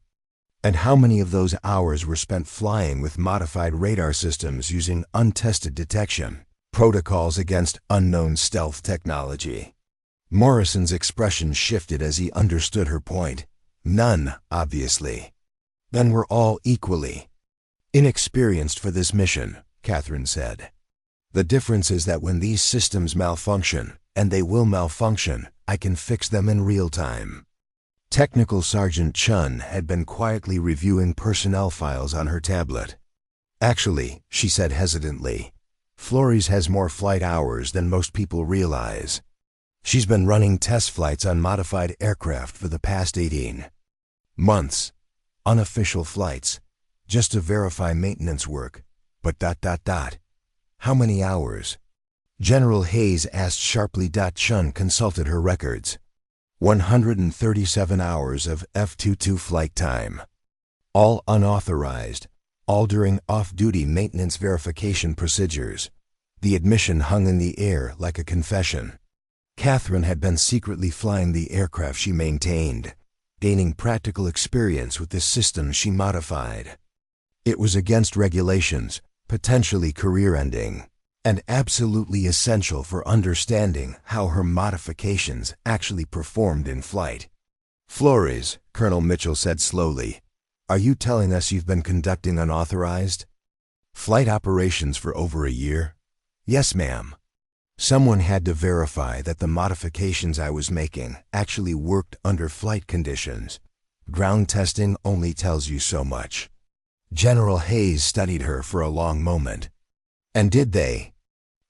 And how many of those hours were spent flying with modified radar systems using untested detection protocols against unknown stealth technology? Morrison's expression shifted as he understood her point. None, obviously. Then we're all equally inexperienced for this mission, Kathryn said. The difference is that when these systems malfunction, and they will malfunction, I can fix them in real time. Technical Sergeant Chun had been quietly reviewing personnel files on her tablet. Actually, she said hesitantly, Flores has more flight hours than most people realize. She's been running test flights on modified aircraft for the past 18 months. Unofficial flights, just to verify maintenance work, but ... How many hours? General Hayes asked sharply. Chun consulted her records. 137 hours of F-22 flight time. All unauthorized, all during off-duty maintenance verification procedures. The admission hung in the air like a confession. Kathryn had been secretly flying the aircraft she maintained, gaining practical experience with the system she modified. It was against regulations, potentially career-ending, and absolutely essential for understanding how her modifications actually performed in flight. Flores, Colonel Mitchell said slowly, are you telling us you've been conducting unauthorized flight operations for over a year? Yes, ma'am. Someone had to verify that the modifications I was making actually worked under flight conditions. Ground testing only tells you so much. General Hayes studied her for a long moment. And did they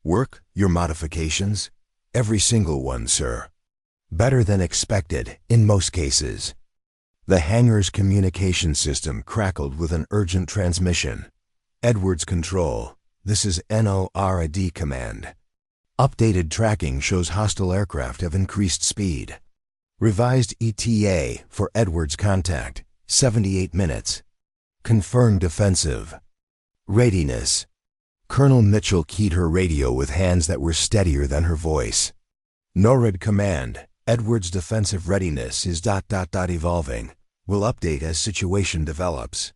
work, your modifications? Every single one, sir. Better than expected, in most cases. The hangar's communication system crackled with an urgent transmission. Edwards Control, this is NORAD command. Updated tracking shows hostile aircraft have increased speed. Revised ETA for Edwards contact, 78 minutes. Confirmed defensive. Readiness. Colonel Mitchell keyed her radio with hands that were steadier than her voice. NORAD command, Edwards defensive readiness is ... evolving. Will update as situation develops.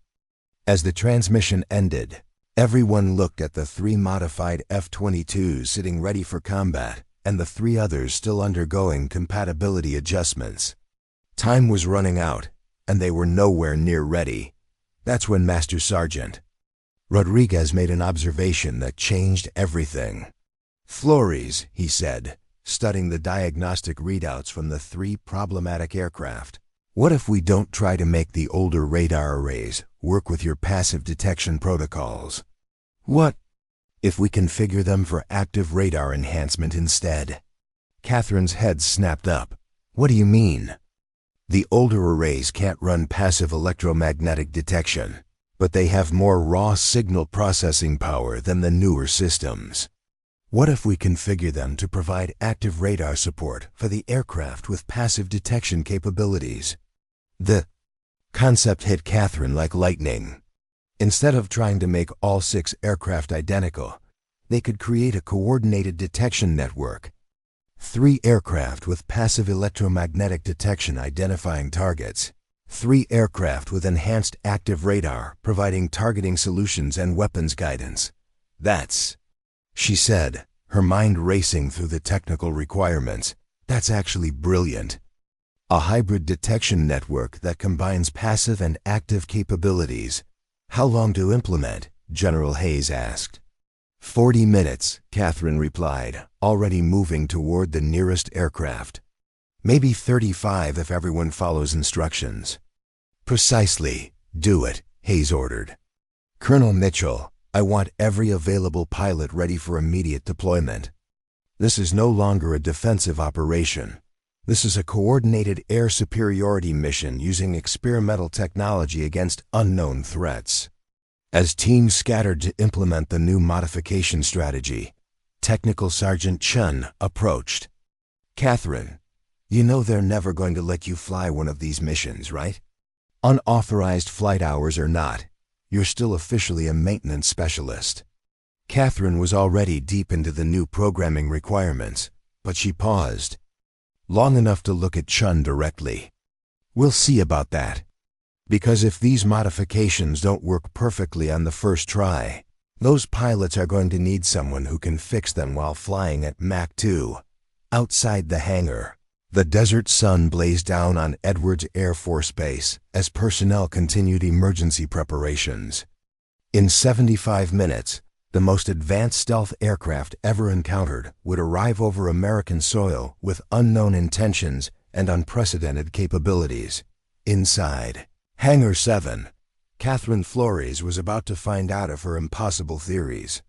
As the transmission ended, everyone looked at the 3 modified F-22s sitting ready for combat, and the 3 others still undergoing compatibility adjustments. Time was running out, and they were nowhere near ready. That's when Master Sergeant Rodriguez made an observation that changed everything. Flores, he said, studying the diagnostic readouts from the 3 problematic aircraft. What if we don't try to make the older radar arrays work with your passive detection protocols? What if we configure them for active radar enhancement instead? Kathryn's head snapped up. What do you mean? The older arrays can't run passive electromagnetic detection, but they have more raw signal processing power than the newer systems. What if we configure them to provide active radar support for the aircraft with passive detection capabilities? The concept hit Kathryn like lightning. Instead of trying to make all 6 aircraft identical, they could create a coordinated detection network. 3 aircraft with passive electromagnetic detection identifying targets. 3 aircraft with enhanced active radar providing targeting solutions and weapons guidance. That's, she said, her mind racing through the technical requirements. That's actually brilliant. A hybrid detection network that combines passive and active capabilities. How long to implement? General Hayes asked. 40 minutes, Kathryn replied, already moving toward the nearest aircraft. Maybe 35 if everyone follows instructions. Precisely. Do it, Hayes ordered. Colonel Mitchell, I want every available pilot ready for immediate deployment. This is no longer a defensive operation. This is a coordinated air superiority mission using experimental technology against unknown threats. As teams scattered to implement the new modification strategy, Technical Sergeant Chun approached. "Kathryn, you know they're never going to let you fly one of these missions, right? Unauthorized flight hours or not, you're still officially a maintenance specialist." Kathryn was already deep into the new programming requirements, but she paused, long enough to look at Chun directly. "We'll see about that. Because if these modifications don't work perfectly on the first try, those pilots are going to need someone who can fix them while flying at Mach 2, outside the hangar." The desert sun blazed down on Edwards Air Force Base as personnel continued emergency preparations. In 75 minutes, the most advanced stealth aircraft ever encountered would arrive over American soil with unknown intentions and unprecedented capabilities. Inside Hangar 7, Kathryn Flores was about to find out if her impossible theories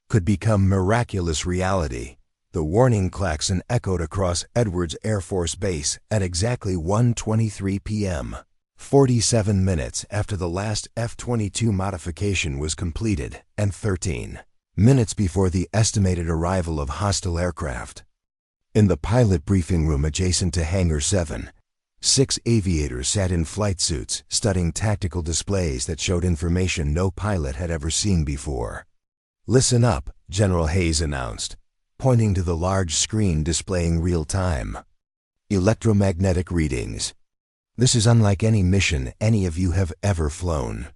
could become miraculous reality. The warning klaxon echoed across Edwards Air Force Base at exactly 1:23 p.m., 47 minutes after the last F-22 modification was completed and 13 minutes before the estimated arrival of hostile aircraft. In the pilot briefing room adjacent to Hangar 7, 6 aviators sat in flight suits studying tactical displays that showed information no pilot had ever seen before. "Listen up," General Hayes announced, pointing to the large screen displaying real-time electromagnetic readings. "This is unlike any mission any of you have ever flown.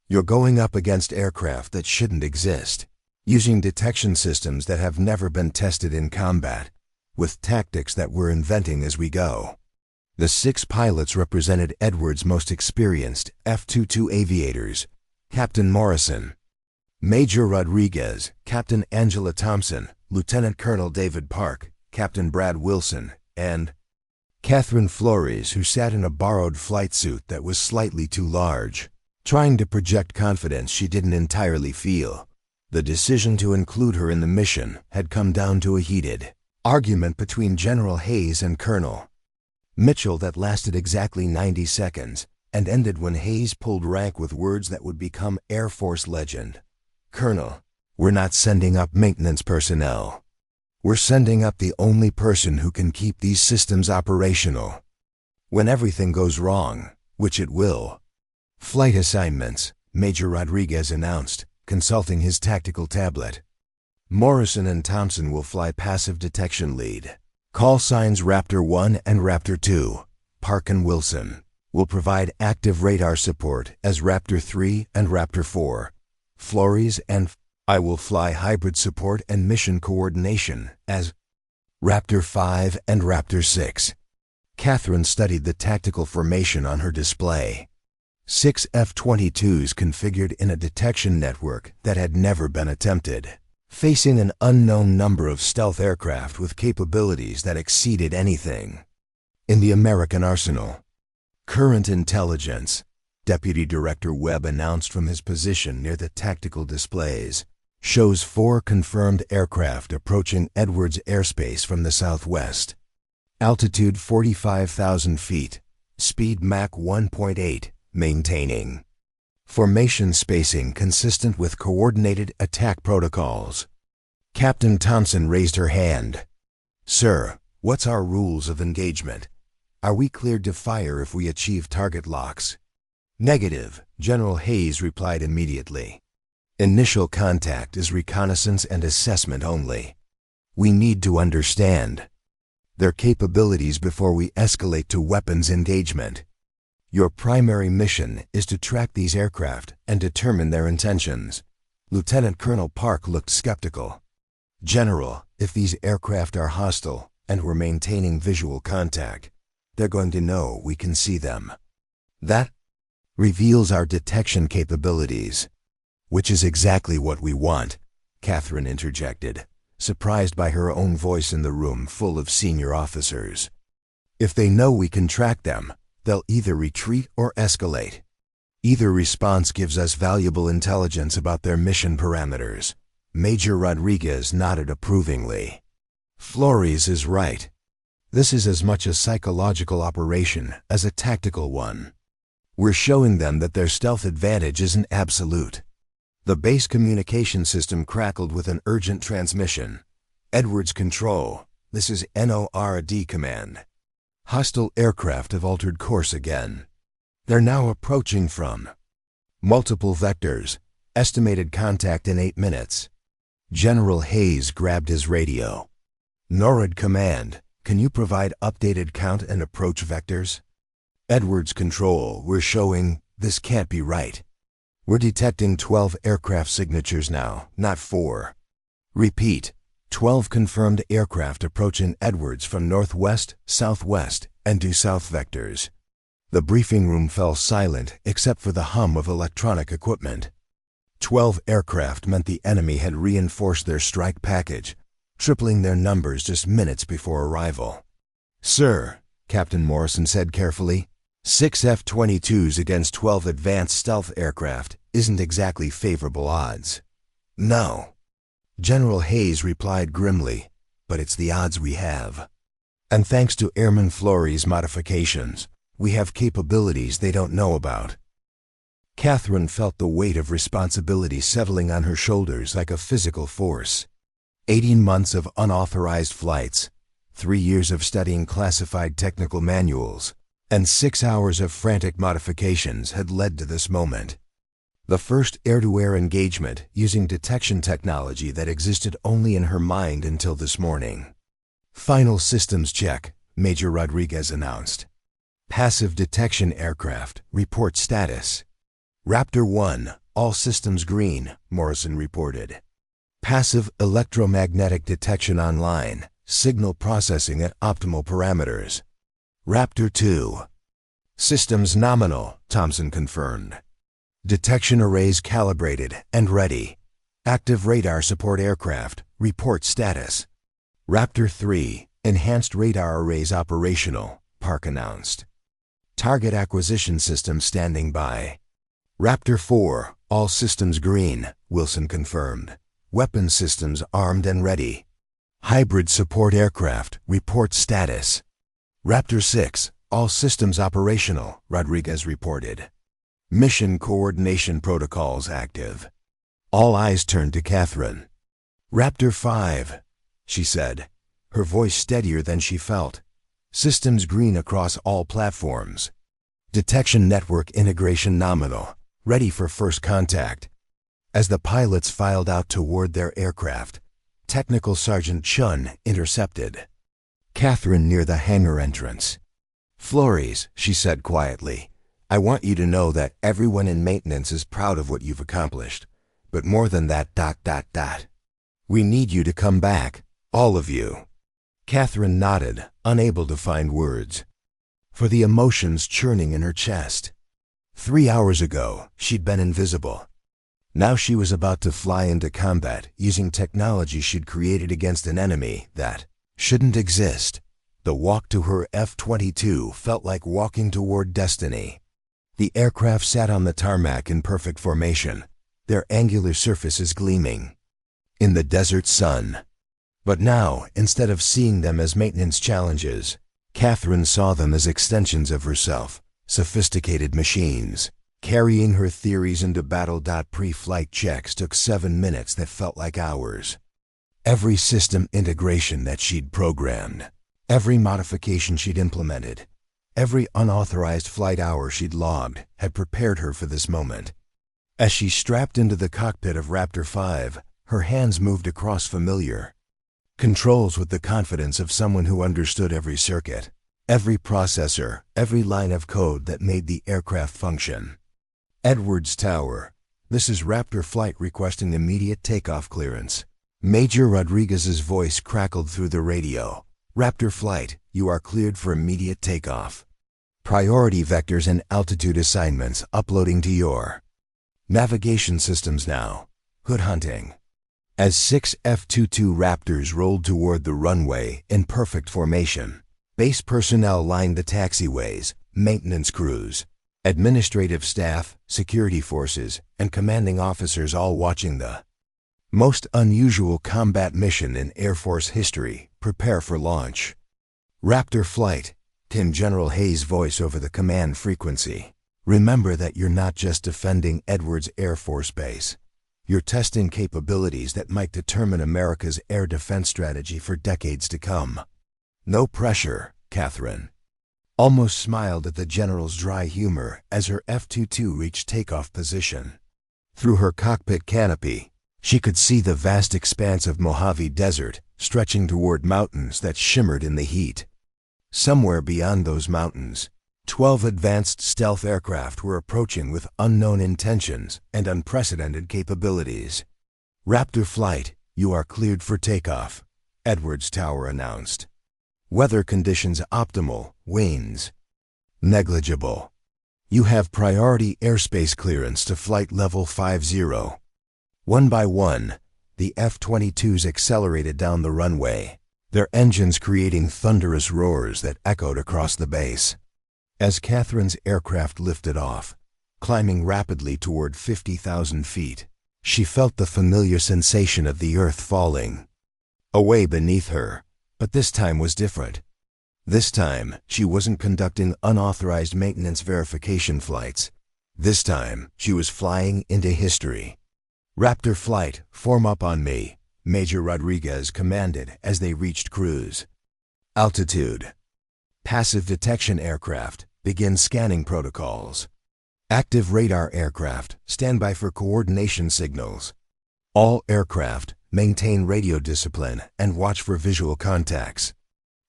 You're going up against aircraft that shouldn't exist, using detection systems that have never been tested in combat, with tactics that we're inventing as we go." The 6 pilots represented Edwards' most experienced F-22 aviators: Captain Morrison, Major Rodriguez, Captain Angela Thompson, Lieutenant Colonel David Park, Captain Brad Wilson, and Kathryn Flores, who sat in a borrowed flight suit that was slightly too large, trying to project confidence she didn't entirely feel. The decision to include her in the mission had come down to a heated argument between General Hayes and Colonel Mitchell that lasted exactly 90 seconds and ended when Hayes pulled rank with words that would become Air Force legend. "Colonel, we're not sending up maintenance personnel. We're sending up the only person who can keep these systems operational when everything goes wrong, which it will." "Flight assignments," Major Rodriguez announced, consulting his tactical tablet. "Morrison and Thompson will fly passive detection lead. Call signs Raptor 1 and Raptor 2. Park and Wilson will provide active radar support as Raptor 3 and Raptor 4. Flores and I will fly hybrid support and mission coordination as Raptor 5 and Raptor 6. Kathryn studied the tactical formation on her display. 6 F-22s configured in a detection network that had never been attempted, facing an unknown number of stealth aircraft with capabilities that exceeded anything in the American arsenal. "Current intelligence," Deputy Director Webb announced from his position near the tactical displays, "shows 4 confirmed aircraft approaching Edwards airspace from the southwest. Altitude 45,000 feet, speed Mach 1.8, maintaining formation spacing consistent with coordinated attack protocols." Captain Thompson raised her hand. "Sir, what's our rules of engagement? Are we cleared to fire if we achieve target locks?" "Negative," General Hayes replied immediately. "Initial contact is reconnaissance and assessment only. We need to understand their capabilities before we escalate to weapons engagement. Your primary mission is to track these aircraft and determine their intentions." Lieutenant Colonel Park looked skeptical. "General, if these aircraft are hostile and we're maintaining visual contact, they're going to know we can see them. That reveals our detection capabilities." "Which is exactly what we want," Kathryn interjected, surprised by her own voice in the room full of senior officers. "If they know we can track them, they'll either retreat or escalate. Either response gives us valuable intelligence about their mission parameters." Major Rodriguez nodded approvingly. "Flores is right. This is as much a psychological operation as a tactical one. We're showing them that their stealth advantage isn't absolute. The base communication system crackled with an urgent transmission. Edwards Control, this is NORAD command. Hostile aircraft have altered course again. They're now approaching from multiple vectors. Estimated contact in 8 minutes. General Hayes grabbed his radio. NORAD command, can you provide updated count and approach vectors? Edwards Control, we're showing, this can't be right. We're detecting 12 aircraft signatures now, not 4. Repeat, 12 confirmed aircraft approaching Edwards from northwest, southwest, and due south vectors. The briefing room fell silent except for the hum of electronic equipment. 12 aircraft meant the enemy had reinforced their strike package, tripling their numbers just minutes before arrival. Sir, Captain Morrison said carefully, 6 F-22s against 12 advanced stealth aircraft isn't exactly favorable odds. No. General Hayes replied grimly, but it's the odds we have. And thanks to Airman Flores' modifications, we have capabilities they don't know about. Kathryn felt the weight of responsibility settling on her shoulders like a physical force. 18 months of unauthorized flights, 3 years of studying classified technical manuals, and 6 hours of frantic modifications had led to this moment. The first air-to-air engagement using detection technology that existed only in her mind until this morning. Final systems check, Major Rodriguez announced. Passive detection aircraft, report status. Raptor 1, all systems green, Morrison reported. Passive electromagnetic detection online, signal processing at optimal parameters. Raptor 2. Systems nominal, Thompson confirmed. Detection arrays calibrated and ready. Active radar support aircraft, report status. Raptor 3, enhanced radar arrays operational, Park announced. Target acquisition system standing by. Raptor 4, all systems green, Wilson confirmed. Weapon systems armed and ready. Hybrid support aircraft, report status. Raptor 6, all systems operational, Rodriguez reported. Mission coordination protocols active. All eyes turned to Kathryn. Raptor 5, she said, her voice steadier than she felt. Systems green across all platforms. Detection network integration nominal, ready for first contact. As the pilots filed out toward their aircraft, Technical Sergeant Chun intercepted Kathryn near the hangar entrance. Flores, she said quietly, I want you to know that everyone in maintenance is proud of what you've accomplished. But more than that, ... We need you to come back, all of you. Kathryn nodded, unable to find words, for the emotions churning in her chest. 3 hours ago, she'd been invisible. Now she was about to fly into combat using technology she'd created against an enemy that shouldn't exist. The walk to her F-22 felt like walking toward destiny. The aircraft sat on the tarmac in perfect formation, their angular surfaces gleaming in the desert sun. But now, instead of seeing them as maintenance challenges, Kathryn saw them as extensions of herself, sophisticated machines. Carrying her theories into battle. Pre-flight checks took 7 minutes that felt like hours. Every system integration that she'd programmed, every modification she'd implemented, every unauthorized flight hour she'd logged had prepared her for this moment. As she strapped into the cockpit of Raptor 5, her hands moved across familiar controls with the confidence of someone who understood every circuit, every processor, every line of code that made the aircraft function. Edwards Tower, this is Raptor Flight requesting immediate takeoff clearance. Major Rodriguez's voice crackled through the radio. Raptor Flight, you are cleared for immediate takeoff. Priority vectors and altitude assignments uploading to your navigation systems now. Hood hunting. As 6 F-22 Raptors rolled toward the runway in perfect formation, base personnel lined the taxiways, maintenance crews, administrative staff, security forces, and commanding officers all watching the most unusual combat mission in Air Force history prepare for launch. Raptor flight, came General Hayes' voice over the command frequency. Remember that you're not just defending Edwards Air Force Base. You're testing capabilities that might determine America's air defense strategy for decades to come. No pressure, Kathryn. Almost smiled at the general's dry humor as her F-22 reached takeoff position. Through her cockpit canopy, she could see the vast expanse of Mojave Desert stretching toward mountains that shimmered in the heat. Somewhere beyond those mountains, 12 advanced stealth aircraft were approaching with unknown intentions and unprecedented capabilities. Raptor flight, you are cleared for takeoff, Edwards Tower announced. Weather conditions optimal, winds negligible. You have priority airspace clearance to flight level 50. One by one, the F-22s accelerated down the runway, their engines creating thunderous roars that echoed across the base. As Kathryn's aircraft lifted off, climbing rapidly toward 50,000 feet, she felt the familiar sensation of the earth falling away beneath her, but this time was different. This time, she wasn't conducting unauthorized maintenance verification flights. This time, she was flying into history. Raptor flight, form up on me, Major Rodriguez commanded as they reached cruise altitude. Passive detection aircraft, begin scanning protocols. Active radar aircraft, stand by for coordination signals. All aircraft, maintain radio discipline and watch for visual contacts.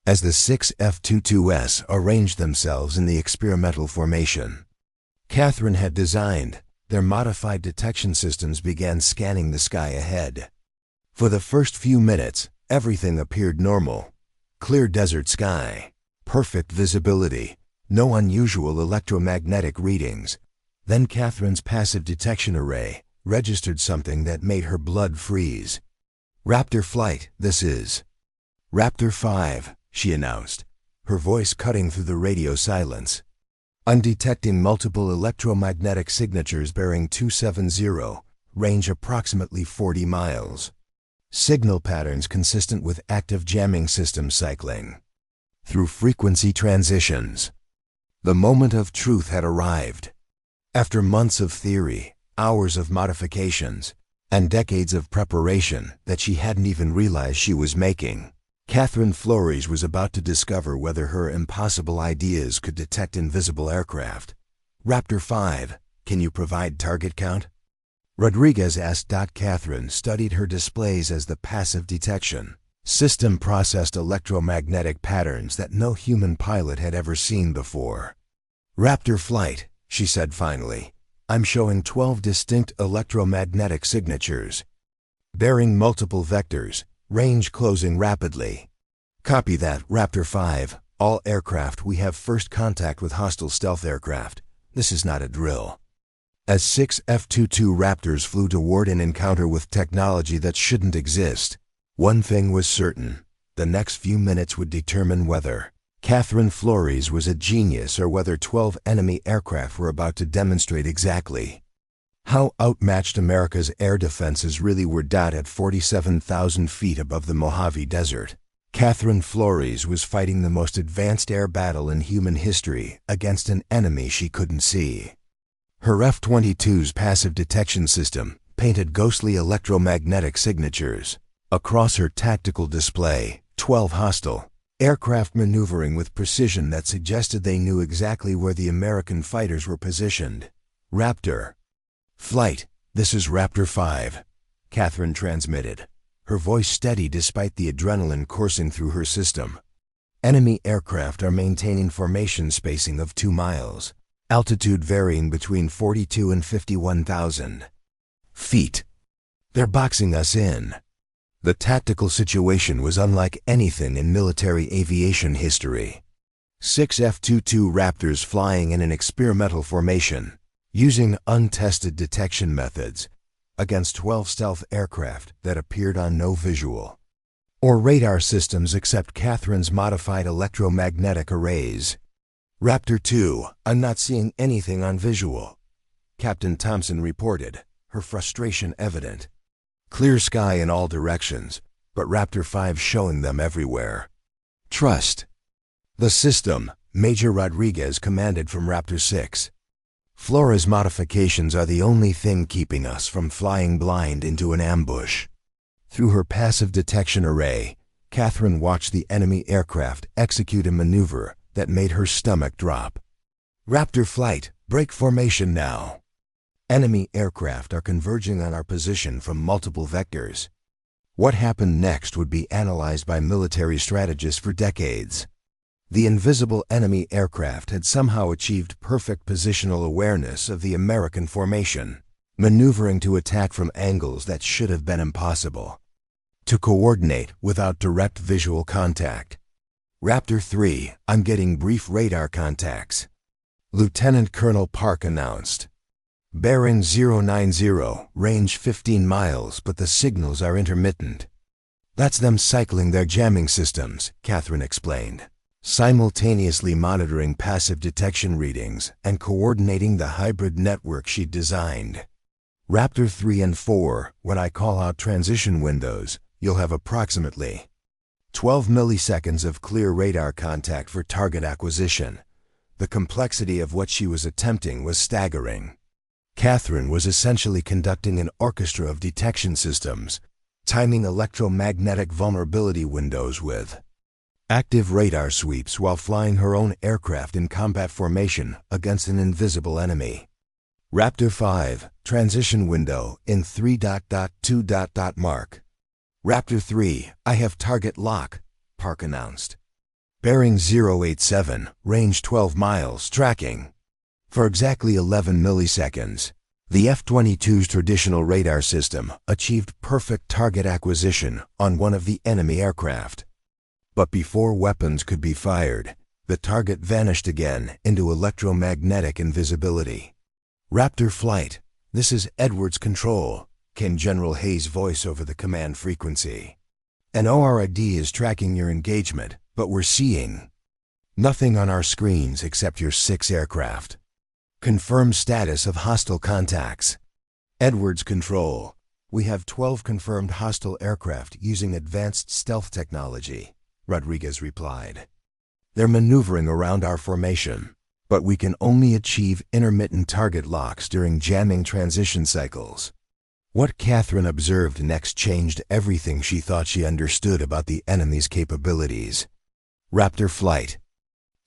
As the 6 F-22s arranged themselves in the experimental formation Kathryn had designed, their modified detection systems began scanning the sky ahead. For the first few minutes, everything appeared normal. Clear desert sky, perfect visibility, no unusual electromagnetic readings. Then Kathryn's passive detection array registered something that made her blood freeze. Raptor flight, this is Raptor 5, she announced, her voice cutting through the radio silence. I'm detecting multiple electromagnetic signatures bearing 270, range approximately 40 miles. Signal patterns consistent with active jamming system cycling through frequency transitions. The moment of truth had arrived. After months of theory, hours of modifications, and decades of preparation that she hadn't even realized she was making, Kathryn Flores was about to discover whether her impossible ideas could detect invisible aircraft. Raptor 5, can you provide target count? Rodriguez asked. Kathryn studied her displays as the passive detection system processed electromagnetic patterns that no human pilot had ever seen before. Raptor flight, she said finally, I'm showing 12 distinct electromagnetic signatures, bearing multiple vectors, range closing rapidly. Copy that, Raptor 5. All aircraft, we have first contact with hostile stealth aircraft. This is not a drill. As 6 F-22 Raptors flew toward an encounter with technology that shouldn't exist, one thing was certain. The next few minutes would determine whether Kathryn Flores was a genius or whether 12 enemy aircraft were about to demonstrate exactly how outmatched America's air defenses really were. At 47,000 feet above the Mojave Desert, Kathryn Flores was fighting the most advanced air battle in human history against an enemy she couldn't see. Her F-22's passive detection system painted ghostly electromagnetic signatures across her tactical display, 12 hostile aircraft maneuvering with precision that suggested they knew exactly where the American fighters were positioned. Raptor flight, this is Raptor 5, Kathryn transmitted, her voice steady despite the adrenaline coursing through her system. Enemy aircraft are maintaining formation spacing of 2 miles, altitude varying between 42 and 51,000 feet. They're boxing us in. The tactical situation was unlike anything in military aviation history. 6 F-22 Raptors flying in an experimental formation, using untested detection methods, against 12 stealth aircraft that appeared on no visual or radar systems except Kathryn's modified electromagnetic arrays. Raptor 2, I'm not seeing anything on visual, Captain Thompson reported, her frustration evident. Clear sky in all directions, but Raptor 5 showing them everywhere. Trust. The system, Major Rodriguez commanded from Raptor 6. Flores' modifications are the only thing keeping us from flying blind into an ambush. Through her passive detection array, Kathryn watched the enemy aircraft execute a maneuver that made her stomach drop. Raptor flight, break formation now. Enemy aircraft are converging on our position from multiple vectors. What happened next would be analyzed by military strategists for decades. The invisible enemy aircraft had somehow achieved perfect positional awareness of the American formation, maneuvering to attack from angles that should have been impossible. To coordinate without direct visual contact. Raptor 3, I'm getting brief radar contacts. Lieutenant Colonel Park announced. Bearing 090, range 15 miles, but the signals are intermittent. That's them cycling their jamming systems, Kathryn explained, simultaneously monitoring passive detection readings and coordinating the hybrid network she'd designed. Raptor 3 and 4, when I call out transition windows, you'll have approximately 12 milliseconds of clear radar contact for target acquisition. The complexity of what she was attempting was staggering. Kathryn was essentially conducting an orchestra of detection systems, timing electromagnetic vulnerability windows with active radar sweeps while flying her own aircraft in combat formation against an invisible enemy. Raptor 5, transition window in 3.2. Mark. Raptor 3, I have target lock, Park announced. Bearing 087, range 12 miles, tracking. For exactly 11 milliseconds, the F-22's traditional radar system achieved perfect target acquisition on one of the enemy aircraft. But before weapons could be fired, the target vanished again into electromagnetic invisibility. Raptor flight, this is Edwards control, came General Hayes' voice over the command frequency. An ORID is tracking your engagement, but we're seeing nothing on our screens except your 6 aircraft. Confirm status of hostile contacts. Edwards control, we have 12 confirmed hostile aircraft using advanced stealth technology, Rodriguez replied. They're maneuvering around our formation, but we can only achieve intermittent target locks during jamming transition cycles. What Kathryn observed next changed everything she thought she understood about the enemy's capabilities. Raptor flight,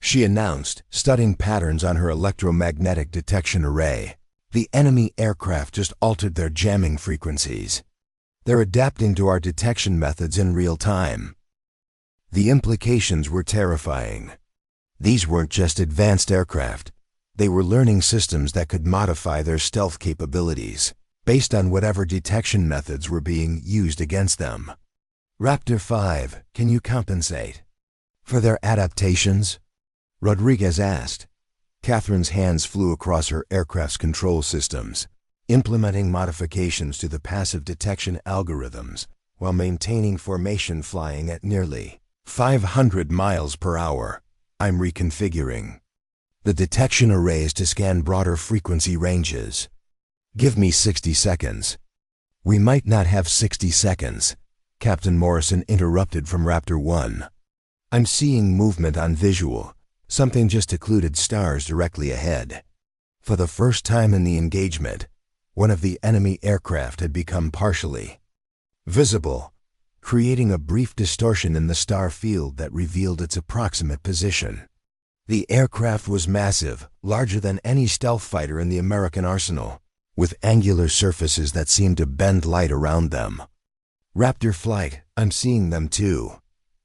she announced, studying patterns on her electromagnetic detection array. The enemy aircraft just altered their jamming frequencies. They're adapting to our detection methods in real time. The implications were terrifying. These weren't just advanced aircraft. They were learning systems that could modify their stealth capabilities based on whatever detection methods were being used against them. Raptor 5, can you compensate for their adaptations? Rodriguez asked. Kathryn's hands flew across her aircraft's control systems, implementing modifications to the passive detection algorithms while maintaining formation flying at nearly 500 miles per hour. I'm reconfiguring the detection arrays to scan broader frequency ranges. Give me 60 seconds. We might not have 60 seconds, Captain Morrison interrupted from Raptor 1. I'm seeing movement on visual. Something just occluded stars directly ahead. For the first time in the engagement, one of the enemy aircraft had become partially visible, creating a brief distortion in the star field that revealed its approximate position. The aircraft was massive, larger than any stealth fighter in the American arsenal, with angular surfaces that seemed to bend light around them. Raptor flight, I'm seeing them too,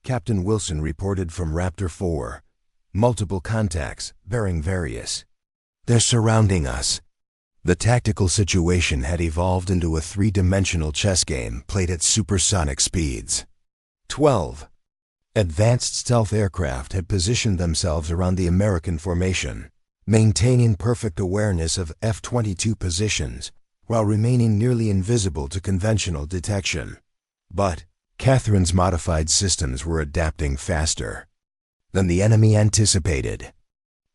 Captain Wilson reported from Raptor 4. Multiple contacts, bearing various. They're surrounding us. The tactical situation had evolved into a 3-dimensional chess game played at supersonic speeds. 12. Advanced stealth aircraft had positioned themselves around the American formation, maintaining perfect awareness of F-22 positions while remaining nearly invisible to conventional detection. But Kathryn's modified systems were adapting faster than the enemy anticipated.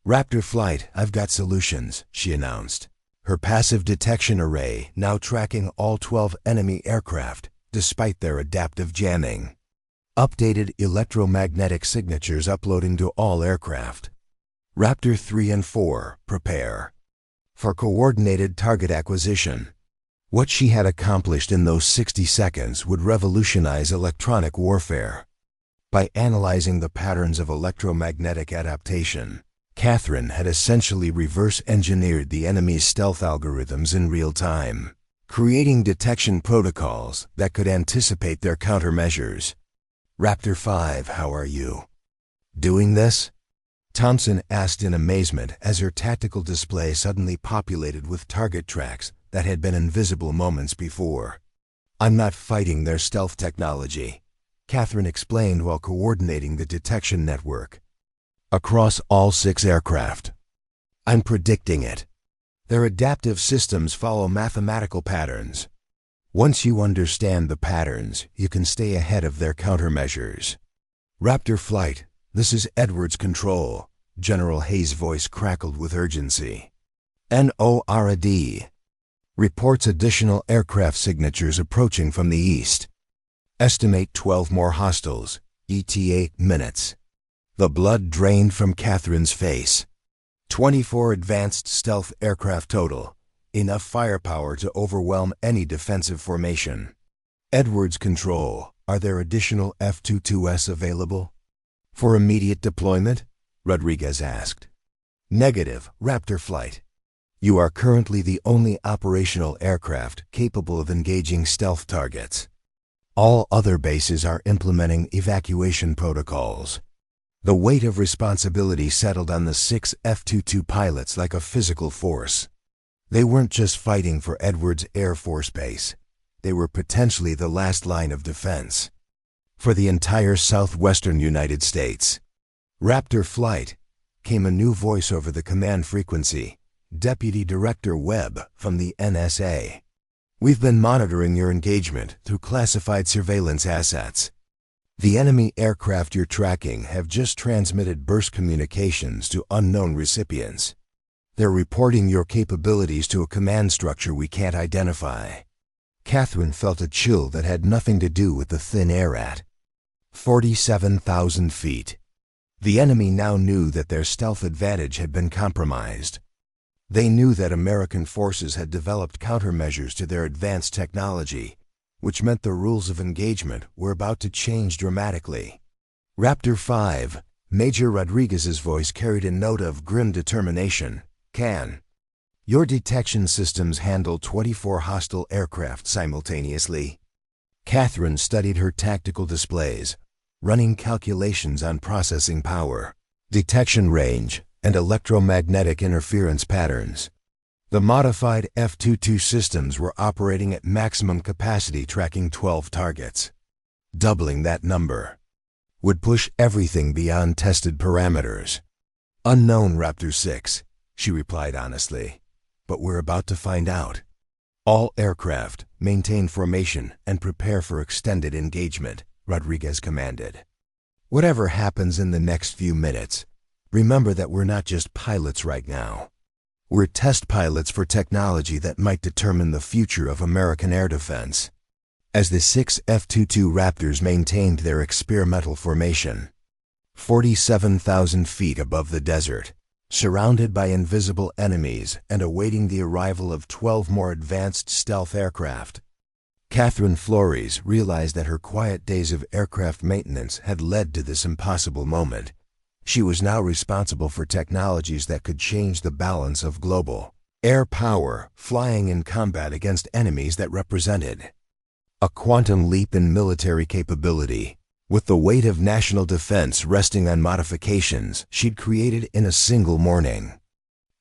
Raptor flight, I've got solutions, she announced, her passive detection array now tracking all 12 enemy aircraft despite their adaptive jamming. Updated electromagnetic signatures uploading to all aircraft. Raptor 3 and 4, prepare for coordinated target acquisition. What she had accomplished in those 60 seconds would revolutionize electronic warfare. By analyzing the patterns of electromagnetic adaptation, Kathryn had essentially reverse-engineered the enemy's stealth algorithms in real time, creating detection protocols that could anticipate their countermeasures. Raptor 5, how are you doing this? Thompson asked in amazement as her tactical display suddenly populated with target tracks that had been invisible moments before. I'm not fighting their stealth technology, Kathryn explained while coordinating the detection network across all 6 aircraft. I'm predicting it. Their adaptive systems follow mathematical patterns. Once you understand the patterns, you can stay ahead of their countermeasures. Raptor Flight, this is Edwards Control, General Hayes' voice crackled with urgency. NORAD reports additional aircraft signatures approaching from the east. Estimate 12 more hostiles, ETA minutes. The blood drained from Kathryn's face. 24 advanced stealth aircraft total, enough firepower to overwhelm any defensive formation. Edwards Control, are there additional F-22s available for immediate deployment? Rodriguez asked. Negative, Raptor Flight. You are currently the only operational aircraft capable of engaging stealth targets. All other bases are implementing evacuation protocols. The weight of responsibility settled on the 6 F-22 pilots like a physical force. They weren't just fighting for Edwards Air Force Base. They were potentially the last line of defense for the entire southwestern United States. Raptor Flight, came a new voice over the command frequency. Deputy Director Webb from the NSA. We've been monitoring your engagement through classified surveillance assets. The enemy aircraft you're tracking have just transmitted burst communications to unknown recipients. They're reporting your capabilities to a command structure we can't identify. Kathryn felt a chill that had nothing to do with the thin air at 47,000 feet. The enemy now knew that their stealth advantage had been compromised. They knew that American forces had developed countermeasures to their advanced technology, which meant the rules of engagement were about to change dramatically. Raptor 5, Major Rodriguez's voice carried a note of grim determination. Your detection systems handle 24 hostile aircraft simultaneously. Kathryn studied her tactical displays, running calculations on processing power, detection range, and electromagnetic interference patterns. The modified F-22 systems were operating at maximum capacity, tracking 12 targets. Doubling that number would push everything beyond tested parameters. Unknown, Raptor 6, she replied honestly, but we're about to find out. All aircraft, maintain formation and prepare for extended engagement, Rodriguez commanded. Whatever happens in the next few minutes, remember that we're not just pilots right now. We're test pilots for technology that might determine the future of American air defense. As the 6 F-22 Raptors maintained their experimental formation, 47,000 feet above the desert, surrounded by invisible enemies and awaiting the arrival of 12 more advanced stealth aircraft, Kathryn Flores realized that her quiet days of aircraft maintenance had led to this impossible moment. She was now responsible for technologies that could change the balance of global air power, flying in combat against enemies that represented a quantum leap in military capability, with the weight of national defense resting on modifications she'd created in a single morning.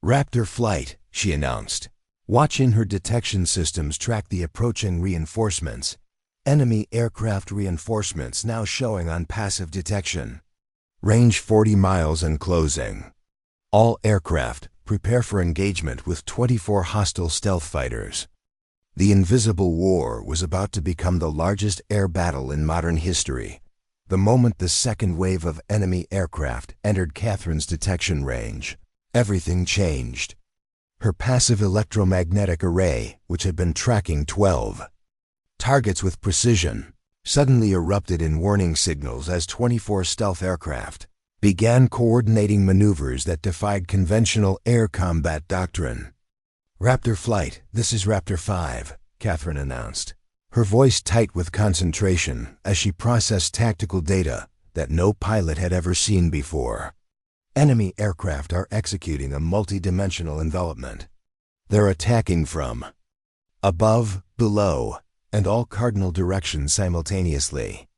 Raptor Flight, she announced, watching her detection systems track the approaching reinforcements. Enemy aircraft reinforcements now showing on passive detection. Range 40 miles and closing. All aircraft, prepare for engagement with 24 hostile stealth fighters. The invisible war was about to become the largest air battle in modern history. The moment the second wave of enemy aircraft entered Kathryn's detection range, everything changed. Her passive electromagnetic array, which had been tracking 12 targets with precision, suddenly erupted in warning signals as 24 stealth aircraft began coordinating maneuvers that defied conventional air combat doctrine. "Raptor flight, this is Raptor 5, Kathryn announced, her voice tight with concentration as she processed tactical data that no pilot had ever seen before. Enemy aircraft are executing a multi-dimensional envelopment. They're attacking from above, below, and all cardinal directions simultaneously."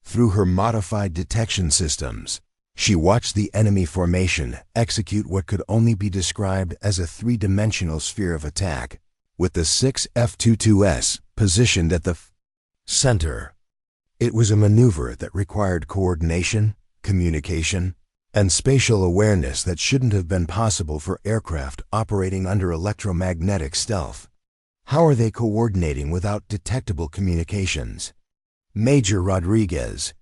Through her modified detection systems, she watched the enemy formation execute what could only be described as a three-dimensional sphere of attack, with the 6 F-22s positioned at the center. It was a maneuver that required coordination, communication, and spatial awareness that shouldn't have been possible for aircraft operating under electromagnetic stealth. How are they coordinating without detectable communications? Major Rodriguez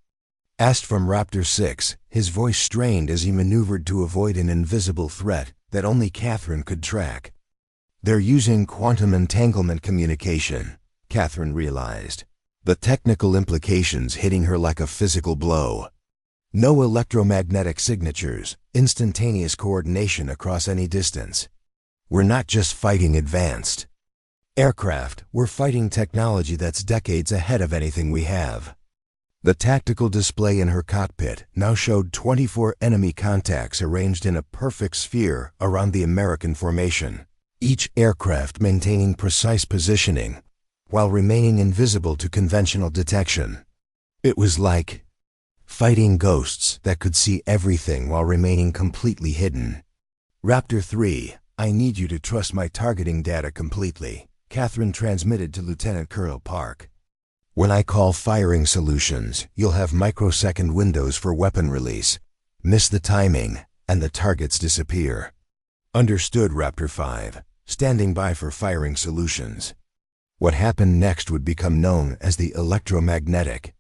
asked from Raptor 6, his voice strained as he maneuvered to avoid an invisible threat that only Kathryn could track. "They're using quantum entanglement communication," Kathryn realized, the technical implications hitting her like a physical blow. No electromagnetic signatures, instantaneous coordination across any distance. "We're not just fighting advanced aircraft, we're fighting technology that's decades ahead of anything we have." The tactical display in her cockpit now showed 24 enemy contacts arranged in a perfect sphere around the American formation, each aircraft maintaining precise positioning while remaining invisible to conventional detection. It was like fighting ghosts that could see everything while remaining completely hidden. "Raptor 3, I need you to trust my targeting data completely," Kathryn transmitted to Lieutenant Colonel Park. "When I call firing solutions, you'll have microsecond windows for weapon release. Miss the timing, and the targets disappear." "Understood, Raptor 5, standing by for firing solutions." What happened next would become known as the electromagnetic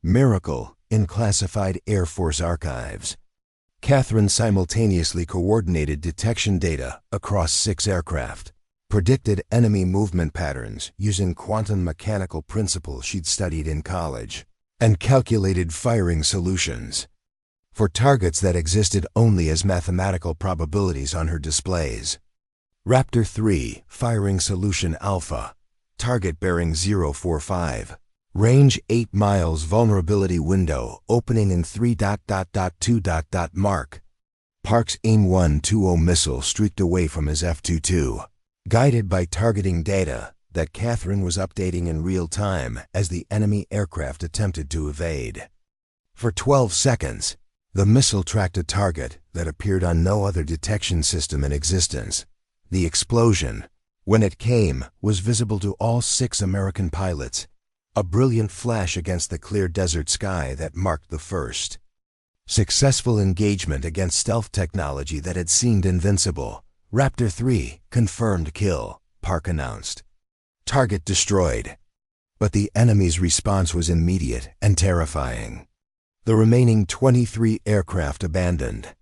miracle in classified Air Force archives. Kathryn simultaneously coordinated detection data across 6 aircraft, predicted enemy movement patterns using quantum mechanical principles she'd studied in college, and calculated firing solutions for targets that existed only as mathematical probabilities on her displays. "Raptor 3, firing solution Alpha, target bearing 045, range 8 miles, vulnerability window opening in 3.2. Mark." Park's AIM-120 missile streaked away from his F-22. Guided by targeting data that Kathryn was updating in real time as the enemy aircraft attempted to evade. For 12 seconds, the missile tracked a target that appeared on no other detection system in existence. The explosion, when it came, was visible to all 6 American pilots, a brilliant flash against the clear desert sky that marked the first successful engagement against stealth technology that had seemed invincible. "Raptor 3, confirmed kill," Park announced. "Target destroyed." But the enemy's response was immediate and terrifying. The remaining 23 aircraft abandoned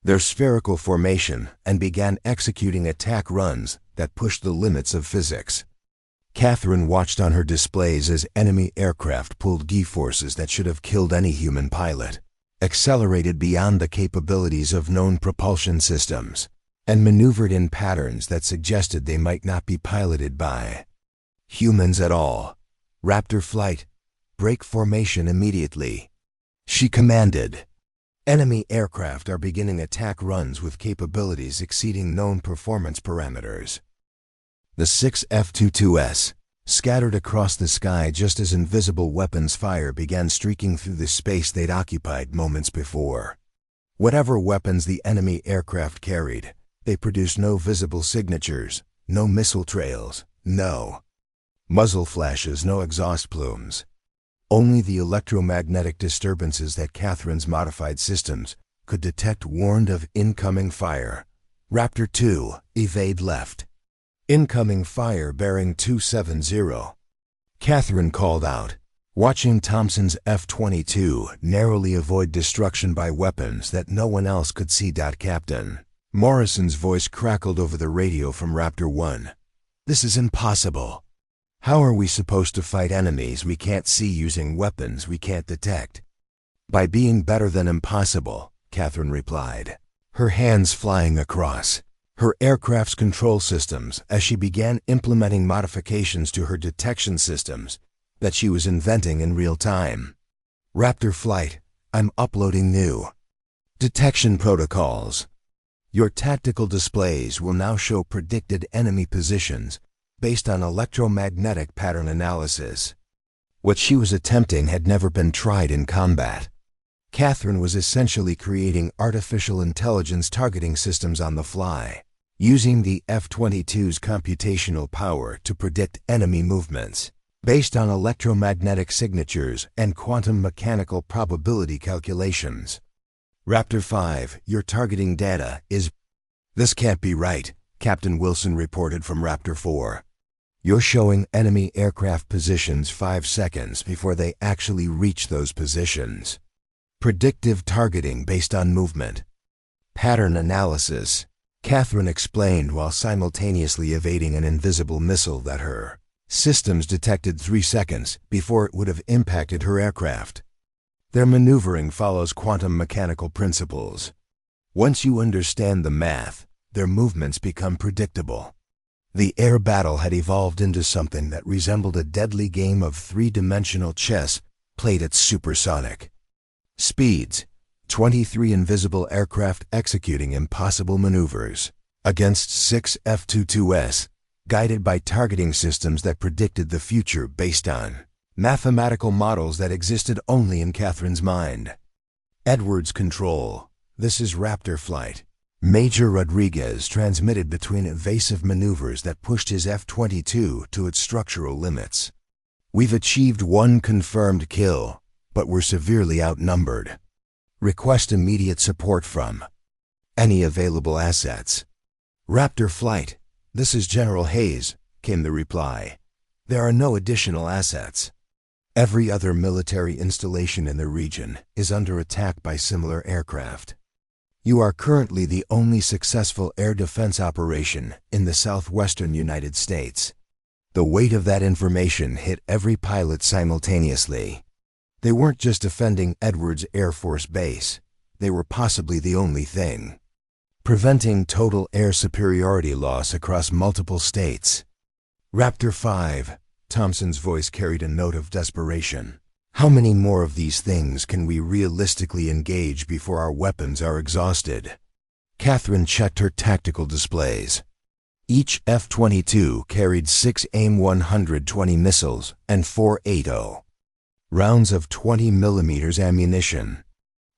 their spherical formation and began executing attack runs that pushed the limits of physics. Kathryn watched on her displays as enemy aircraft pulled G-forces that should have killed any human pilot, accelerated beyond the capabilities of known propulsion systems, and maneuvered in patterns that suggested they might not be piloted by humans at all. "Raptor flight, break formation immediately," she commanded. "Enemy aircraft are beginning attack runs with capabilities exceeding known performance parameters." The 6 F-22s scattered across the sky just as invisible weapons fire began streaking through the space they'd occupied moments before. Whatever weapons the enemy aircraft carried, they produced no visible signatures, no missile trails, no muzzle flashes, no exhaust plumes. Only the electromagnetic disturbances that Kathryn's modified systems could detect warned of incoming fire. "Raptor 2, evade left. Incoming fire bearing 270. Kathryn called out, watching Thompson's F-22 narrowly avoid destruction by weapons that no one else could see. "Captain." Morrison's voice crackled over the radio from Raptor 1. "This is impossible." How are we supposed to fight enemies we can't see using weapons we can't detect? By being better than impossible, Kathryn replied, her hands flying across her aircraft's control systems as she began implementing modifications to her detection systems that she was inventing in real time. Raptor Flight, I'm uploading new detection protocols. Your tactical displays will now show predicted enemy positions based on electromagnetic pattern analysis. What she was attempting had never been tried in combat. Kathryn was essentially creating artificial intelligence targeting systems on the fly, using the F-22's computational power to predict enemy movements based on electromagnetic signatures and quantum mechanical probability calculations. Raptor 5, your targeting data is... This can't be right, Captain Wilson reported from Raptor 4. You're showing enemy aircraft positions 5 seconds before they actually reach those positions. Predictive targeting based on movement. Pattern analysis, Kathryn explained while simultaneously evading an invisible missile that her systems detected 3 seconds before it would have impacted her aircraft. Their maneuvering follows quantum mechanical principles. Once you understand the math, their movements become predictable. The air battle had evolved into something that resembled a deadly game of three-dimensional chess played at supersonic speeds. 23 invisible aircraft executing impossible maneuvers against 6 F-22s, guided by targeting systems that predicted the future based on mathematical models that existed only in Kathryn's mind. Edwards Control, this is Raptor Flight. Major Rodriguez transmitted between evasive maneuvers that pushed his F-22 to its structural limits. We've achieved 1 confirmed kill, but we're severely outnumbered. Request immediate support from any available assets. Raptor Flight, this is General Hayes, came the reply. There are no additional assets. Every other military installation in the region is under attack by similar aircraft. You are currently the only successful air defense operation in the southwestern United States. The weight of that information hit every pilot simultaneously. They weren't just defending Edwards Air Force Base. They were possibly the only thing preventing total air superiority loss across multiple states. Raptor 5, Thompson's voice carried a note of desperation. How many more of these things can we realistically engage before our weapons are exhausted? Kathryn checked her tactical displays. Each F-22 carried 6 AIM-120 missiles and 4 80 rounds of 20mm ammunition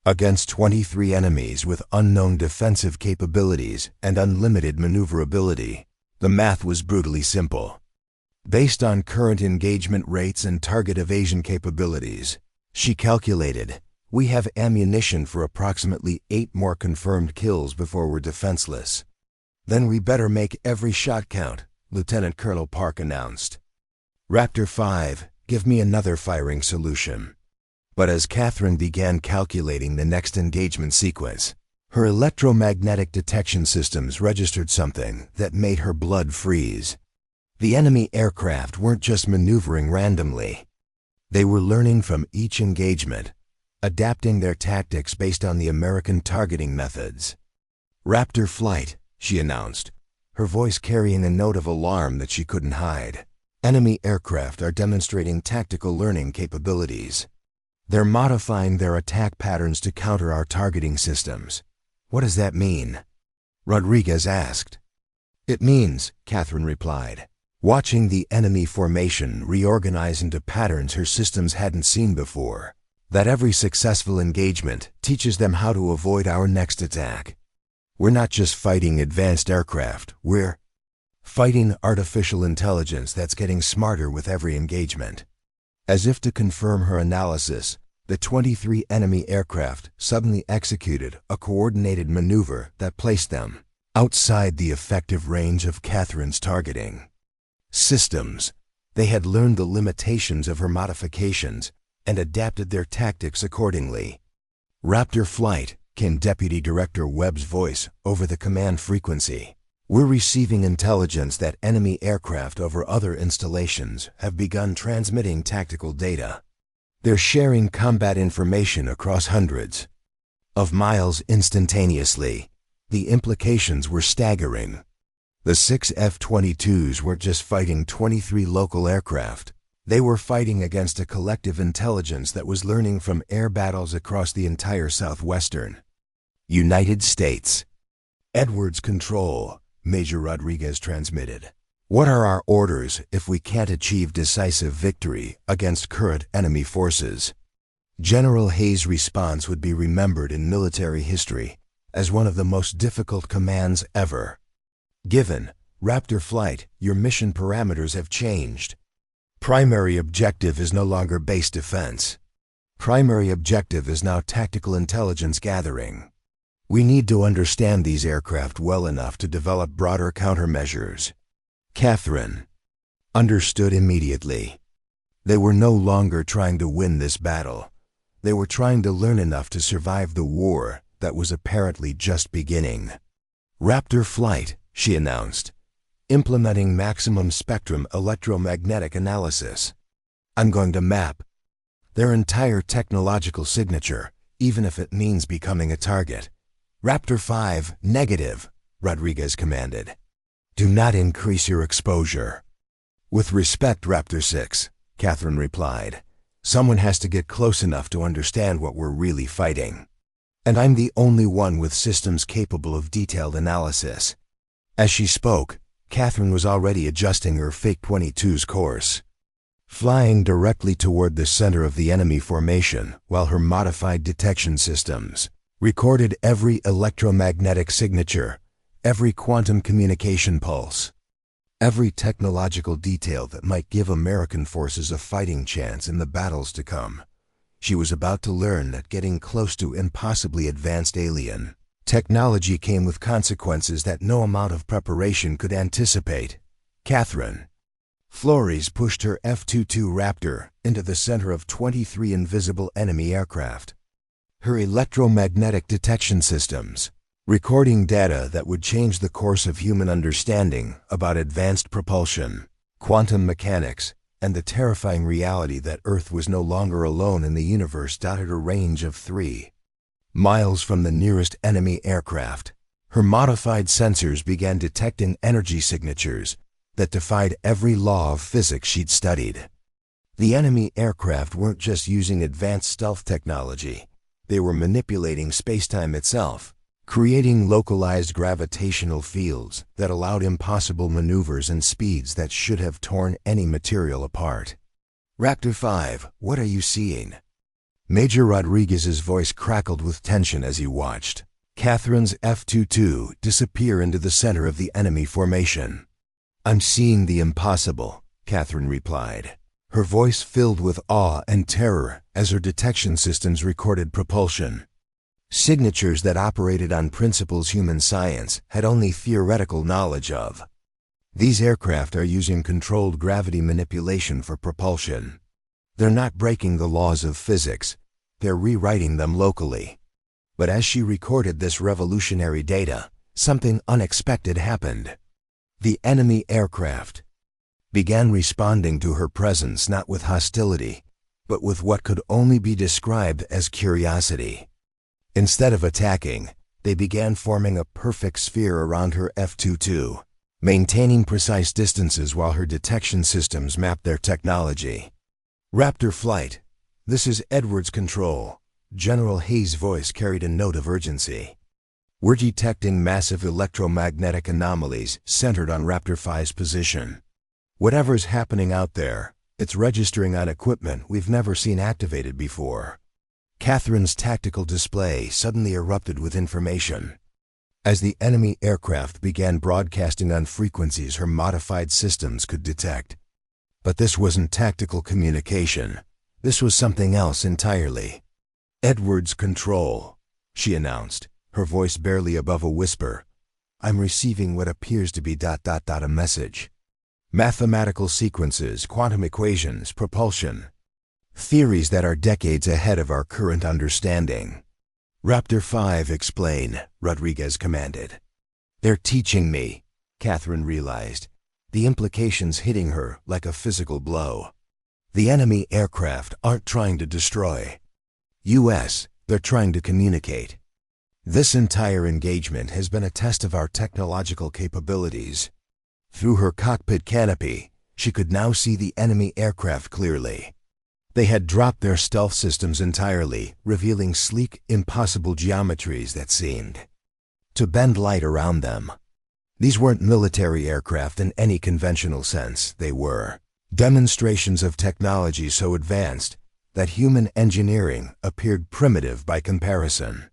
against 23 enemies with unknown defensive capabilities and unlimited maneuverability. The math was brutally simple. Based on current engagement rates and target evasion capabilities, she calculated, we have ammunition for approximately 8 more confirmed kills before we're defenseless. Then we better make every shot count, Lieutenant Colonel Park announced. Raptor 5, give me another firing solution. But as Kathryn began calculating the next engagement sequence, her electromagnetic detection systems registered something that made her blood freeze. The enemy aircraft weren't just maneuvering randomly. They were learning from each engagement, adapting their tactics based on the American targeting methods. Raptor Flight, she announced, her voice carrying a note of alarm that she couldn't hide. Enemy aircraft are demonstrating tactical learning capabilities. They're modifying their attack patterns to counter our targeting systems. What does that mean? Rodriguez asked. It means, Kathryn replied, watching the enemy formation reorganize into patterns her systems hadn't seen before, that every successful engagement teaches them how to avoid our next attack. We're not just fighting advanced aircraft, we're fighting artificial intelligence that's getting smarter with every engagement. As if to confirm her analysis, the 23 enemy aircraft suddenly executed a coordinated maneuver that placed them outside the effective range of Kathryn's targeting systems. They had learned the limitations of her modifications and adapted their tactics accordingly. Raptor Flight, came Deputy Director Webb's voice over the command frequency. We're receiving intelligence that enemy aircraft over other installations have begun transmitting tactical data. They're sharing combat information across hundreds of miles instantaneously. The implications were staggering. The 6 F-22s weren't just fighting 23 local aircraft. They were fighting against a collective intelligence that was learning from air battles across the entire southwestern United States. Edwards Control, Major Rodriguez transmitted. What are our orders if we can't achieve decisive victory against current enemy forces? General Hayes' response would be remembered in military history as one of the most difficult commands ever. Given, Raptor flight, your mission parameters have changed. Primary objective is no longer base defense. Primary objective is now tactical intelligence gathering. We need to understand these aircraft well enough to develop broader countermeasures. Kathryn understood immediately. They were no longer trying to win this battle. They were trying to learn enough to survive the war that was apparently just beginning. Raptor flight, she announced, implementing maximum spectrum electromagnetic analysis. I'm going to map their entire technological signature, even if it means becoming a target. Raptor 5, negative, Rodriguez commanded. Do not increase your exposure. With respect, Raptor 6, Kathryn replied. Someone has to get close enough to understand what we're really fighting. And I'm the only one with systems capable of detailed analysis. As she spoke, Kathryn was already adjusting her F-22's course, flying directly toward the center of the enemy formation while her modified detection systems recorded every electromagnetic signature, every quantum communication pulse, every technological detail that might give American forces a fighting chance in the battles to come. She was about to learn that getting close to impossibly advanced alien technology came with consequences that no amount of preparation could anticipate. Kathryn Flores pushed her F-22 Raptor into the center of 23 invisible enemy aircraft. Her electromagnetic detection systems, recording data that would change the course of human understanding about advanced propulsion, quantum mechanics, and the terrifying reality that Earth was no longer alone in the universe, dotted a range of 3 miles from the nearest enemy aircraft. Her modified sensors began detecting energy signatures that defied every law of physics she'd studied. The enemy aircraft weren't just using advanced stealth technology. They were manipulating spacetime itself, creating localized gravitational fields that allowed impossible maneuvers and speeds that should have torn any material apart. Raptor 5, what are you seeing? Major Rodriguez's voice crackled with tension as he watched Kathryn's F-22 disappear into the center of the enemy formation. I'm seeing the impossible, Kathryn replied, her voice filled with awe and terror as her detection systems recorded propulsion signatures that operated on principles human science had only theoretical knowledge of. These aircraft are using controlled gravity manipulation for propulsion. They're not breaking the laws of physics, they're rewriting them locally. But as she recorded this revolutionary data, something unexpected happened. The enemy aircraft began responding to her presence not with hostility, but with what could only be described as curiosity. Instead of attacking, they began forming a perfect sphere around her F-22, maintaining precise distances while her detection systems mapped their technology. Raptor flight, this is Edwards Control. General Hayes' voice carried a note of urgency. We're detecting massive electromagnetic anomalies centered on Raptor 5's position. Whatever's happening out there, it's registering on equipment we've never seen activated before. Kathryn's tactical display suddenly erupted with information. As the enemy aircraft began broadcasting on frequencies her modified systems could detect. But this wasn't tactical communication. This was something else entirely. Edwards Control, she announced, her voice barely above a whisper. I'm receiving what appears to be a message. Mathematical sequences, quantum equations, propulsion. Theories that are decades ahead of our current understanding. Raptor 5, explain, Rodriguez commanded. They're teaching me, Kathryn realized, the implications hitting her like a physical blow. The enemy aircraft aren't trying to destroy US, they're trying to communicate. This entire engagement has been a test of our technological capabilities. Through her cockpit canopy, she could now see the enemy aircraft clearly. They had dropped their stealth systems entirely, revealing sleek, impossible geometries that seemed to bend light around them. These weren't military aircraft in any conventional sense. They were demonstrations of technology so advanced that human engineering appeared primitive by comparison.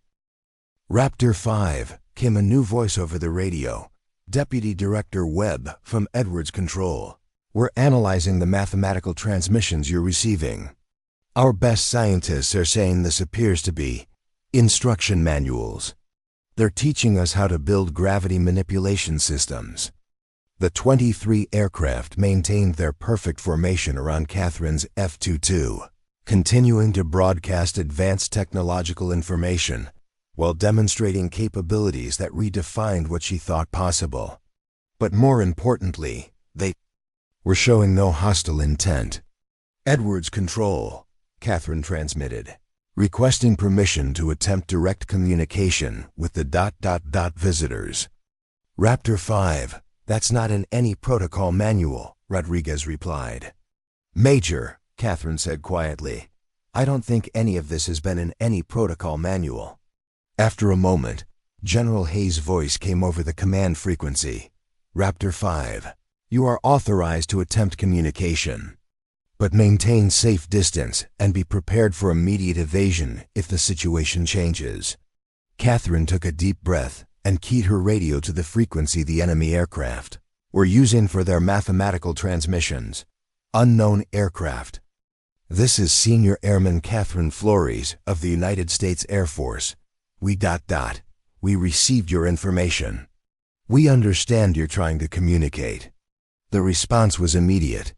Raptor 5, came a new voice over the radio. Deputy Director Webb from Edwards Control. We're analyzing the mathematical transmissions you're receiving. Our best scientists are saying this appears to be instruction manuals. They're teaching us how to build gravity manipulation systems. The 23 aircraft maintained their perfect formation around Kathryn's F-22, continuing to broadcast advanced technological information while demonstrating capabilities that redefined what she thought possible. But more importantly, they were showing no hostile intent. Edwards Control, Kathryn transmitted, requesting permission to attempt direct communication with the ... visitors. Raptor 5, that's not in any protocol manual, Rodriguez replied. Major, Kathryn said quietly, I don't think any of this has been in any protocol manual. After a moment, General Hayes' voice came over the command frequency. Raptor 5, you are authorized to attempt communication, but maintain safe distance and be prepared for immediate evasion if the situation changes. Kathryn took a deep breath and keyed her radio to the frequency the enemy aircraft were using for their mathematical transmissions. Unknown aircraft. This is Senior Airman Kathryn Flores of the United States Air Force. We received your information. We understand you're trying to communicate. The response was immediate.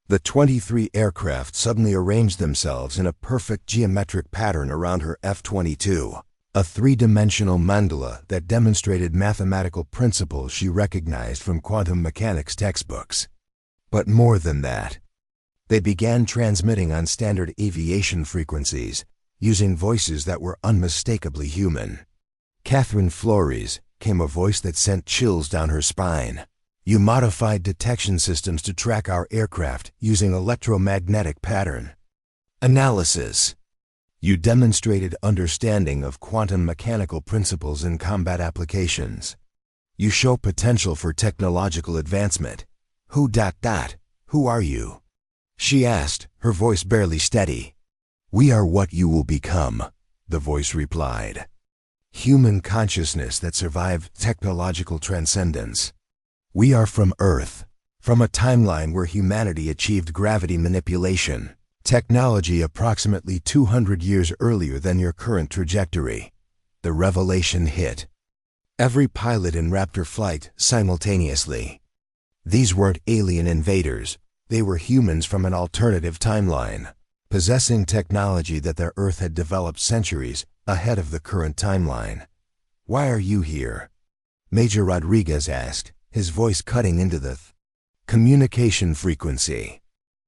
The 23 aircraft suddenly arranged themselves in a perfect geometric pattern around her F-22, a three-dimensional mandala that demonstrated mathematical principles she recognized from quantum mechanics textbooks. But more than that, they began transmitting on standard aviation frequencies, using voices that were unmistakably human. Kathryn Flores came a voice that sent chills down her spine. You modified detection systems to track our aircraft using electromagnetic pattern analysis. You demonstrated understanding of quantum mechanical principles in combat applications. You show potential for technological advancement. Who are you? She asked, her voice barely steady. We are what you will become, the voice replied. Human consciousness that survived technological transcendence. We are from Earth, from a timeline where humanity achieved gravity manipulation, technology approximately 200 years earlier than your current trajectory. The revelation hit every pilot in Raptor flight simultaneously. These weren't alien invaders, they were humans from an alternative timeline, possessing technology that their Earth had developed centuries ahead of the current timeline. Why are you here? Major Rodriguez asked, his voice cutting into the communication frequency.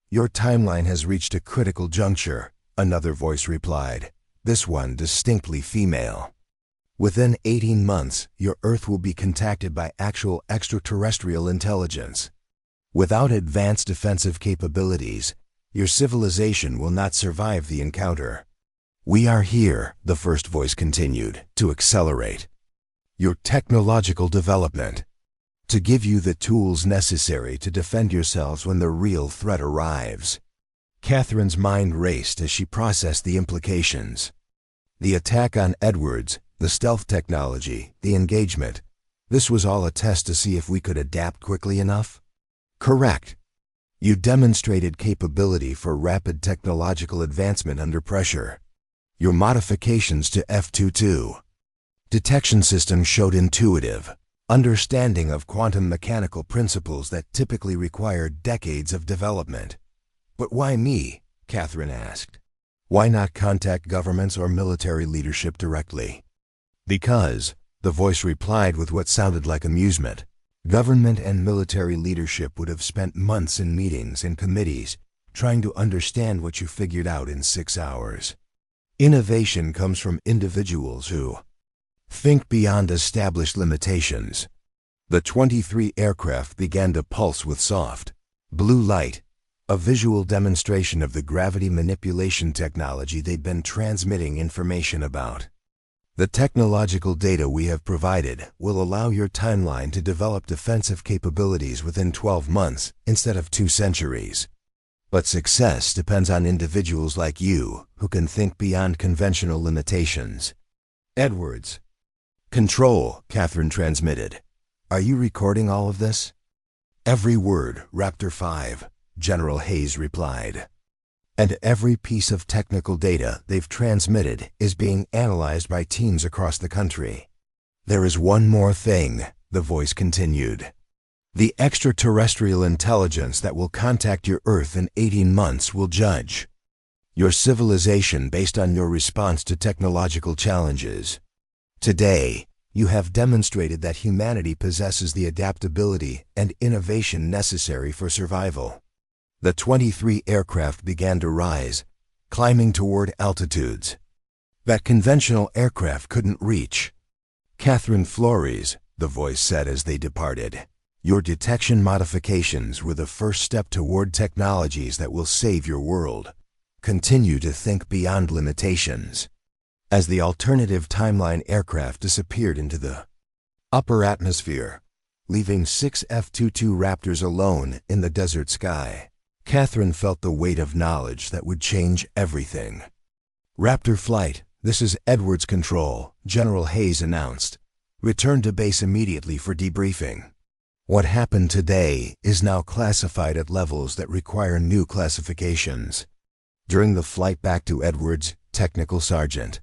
Your timeline has reached a critical juncture, another voice replied, this one distinctly female. Within 18 months, your Earth will be contacted by actual extraterrestrial intelligence. Without advanced defensive capabilities, your civilization will not survive the encounter. We are here, the first voice continued, to accelerate your technological development, to give you the tools necessary to defend yourselves when the real threat arrives. Kathryn's mind raced as she processed the implications. The attack on Edwards, the stealth technology, the engagement, this was all a test to see if we could adapt quickly enough? Correct. You demonstrated capability for rapid technological advancement under pressure. Your modifications to F-22 detection systems showed intuitive understanding of quantum mechanical principles that typically require decades of development. But why me? Kathryn asked. Why not contact governments or military leadership directly? Because, the voice replied with what sounded like amusement, Government and military leadership would have spent months in meetings and committees trying to understand what you figured out in 6 hours. Innovation comes from individuals who think beyond established limitations. The 23 aircraft began to pulse with soft blue light, a visual demonstration of the gravity manipulation technology they'd been transmitting information about. The technological data we have provided will allow your timeline to develop defensive capabilities within 12 months instead of 2 centuries. But success depends on individuals like you who can think beyond conventional limitations. Edwards. Control, Kathryn transmitted. Are you recording all of this? Every word, Raptor 5, General Hayes replied. And every piece of technical data they've transmitted is being analyzed by teams across the country. There is one more thing, the voice continued. The extraterrestrial intelligence that will contact your Earth in 18 months will judge your civilization based on your response to technological challenges. Today, you have demonstrated that humanity possesses the adaptability and innovation necessary for survival. The 23 aircraft began to rise, climbing toward altitudes that conventional aircraft couldn't reach. Kathryn Flores, the voice said as they departed, your detection modifications were the first step toward technologies that will save your world. Continue to think beyond limitations. As the alternative timeline aircraft disappeared into the upper atmosphere, leaving 6 F-22 Raptors alone in the desert sky, Kathryn felt the weight of knowledge that would change everything. Raptor flight, this is Edwards Control, General Hayes announced. Return to base immediately for debriefing. What happened today is now classified at levels that require new classifications. During the flight back to Edwards, Technical Sergeant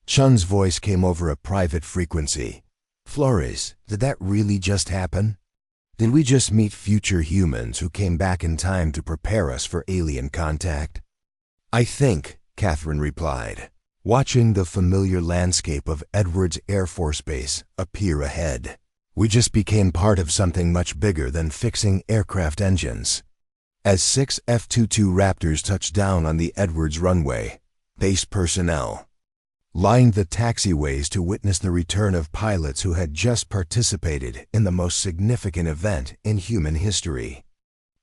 Chun's voice came over a private frequency. Flores, did that really just happen? Did we just meet future humans who came back in time to prepare us for alien contact? I think, Kathryn replied, watching the familiar landscape of Edwards Air Force Base appear ahead. We just became part of something much bigger than fixing aircraft engines. As 6 F-22 Raptors touched down on the Edwards runway, base personnel lined the taxiways to witness the return of pilots who had just participated in the most significant event in human history.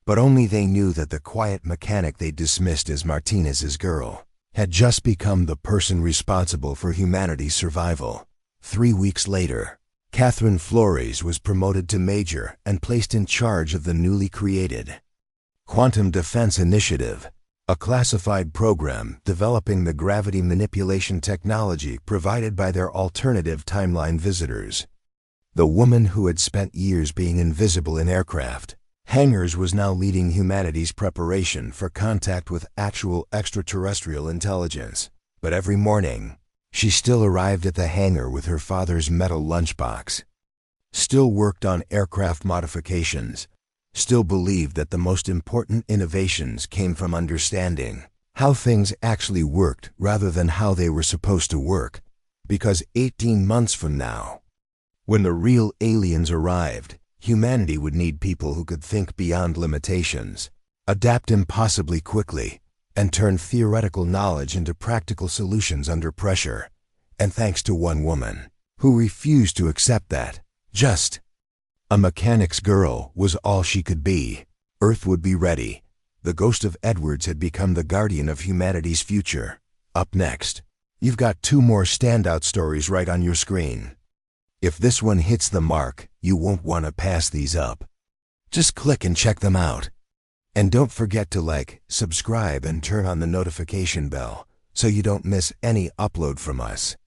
But only they knew that the quiet mechanic they dismissed as Martinez's girl had just become the person responsible for humanity's survival. 3 weeks later, Kathryn Flores was promoted to major and placed in charge of the newly created Quantum Defense Initiative, a classified program developing the gravity manipulation technology provided by their alternative timeline visitors. The woman who had spent years being invisible in aircraft hangars was now leading humanity's preparation for contact with actual extraterrestrial intelligence. But every morning, she still arrived at the hangar with her father's metal lunchbox, still worked on aircraft modifications, still believed that the most important innovations came from understanding how things actually worked rather than how they were supposed to work. Because 18 months from now, when the real aliens arrived, humanity would need people who could think beyond limitations, adapt impossibly quickly, and turn theoretical knowledge into practical solutions under pressure. And thanks to one woman who refused to accept that, just a mechanic's girl was all she could be, Earth would be ready. The ghost of Edwards had become the guardian of humanity's future. Up next, you've got 2 more standout stories right on your screen. If this one hits the mark, you won't want to pass these up. Just click and check them out. And don't forget to like, subscribe, and turn on the notification bell so you don't miss any upload from us.